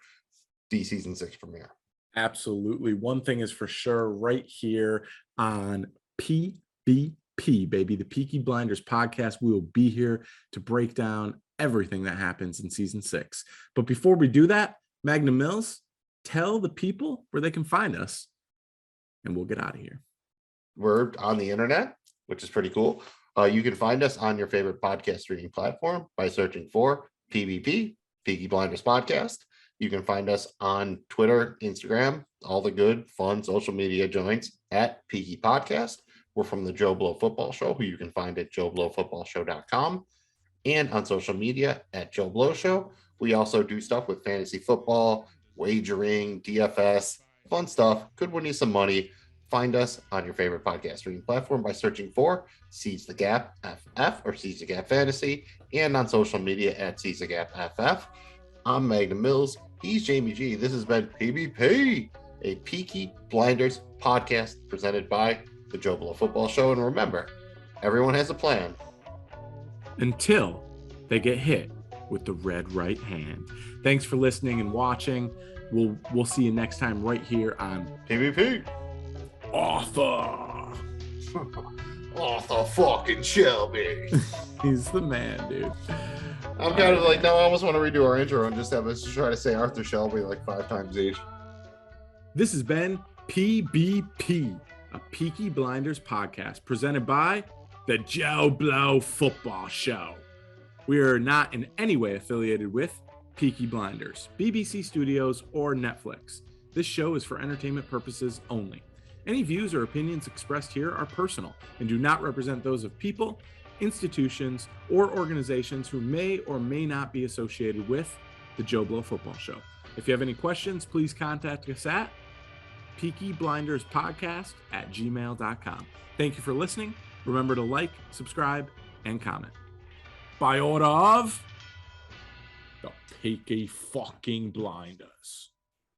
the season 6 premiere. Absolutely. One thing is for sure, right here on PBP, baby, the Peaky Blinders podcast, we will be here to break down everything that happens in season 6. But before we do that, Magnum Mills, tell the people where they can find us and we'll get out of here. We're on the internet, which is pretty cool. You can find us on your favorite podcast streaming platform by searching for PBP, Peaky Blinders Podcast. You can find us on Twitter, Instagram, all the good, fun social media joints at Peaky Podcast. We're from the Joe Blow Football Show, who you can find at joeblowfootballshow.com, and on social media at Joe Blow Show. We also do stuff with fantasy football, wagering, DFS, fun stuff. Could win you some money. Find us on your favorite podcast streaming platform by searching for Seize the Gap FF or Seize the Gap Fantasy, and on social media at Seize the Gap FF. I'm Magnum Mills. He's Jamie G. This has been PBP, a Peaky Blinders podcast presented by the Joe Blow Football Show. And remember, everyone has a plan until they get hit with the red right hand. Thanks for listening and watching. We'll see you next time right here on PBP. Arthur. Arthur fucking Shelby. He's the man, dude. I'm kind of like, now I almost want to redo our intro and just have us try to say Arthur Shelby like 5 times each. This has been PBP, a Peaky Blinders podcast presented by the Joe Blow Football Show. We are not in any way affiliated with Peaky Blinders, BBC Studios, or Netflix. This show is for entertainment purposes only. Any views or opinions expressed here are personal and do not represent those of people, institutions, or organizations who may or may not be associated with the Joe Blow Football Show. If you have any questions, please contact us at peakyblinderspodcast@gmail.com. Thank you for listening. Remember to like, subscribe, and comment. By order of the Peaky fucking Blinders.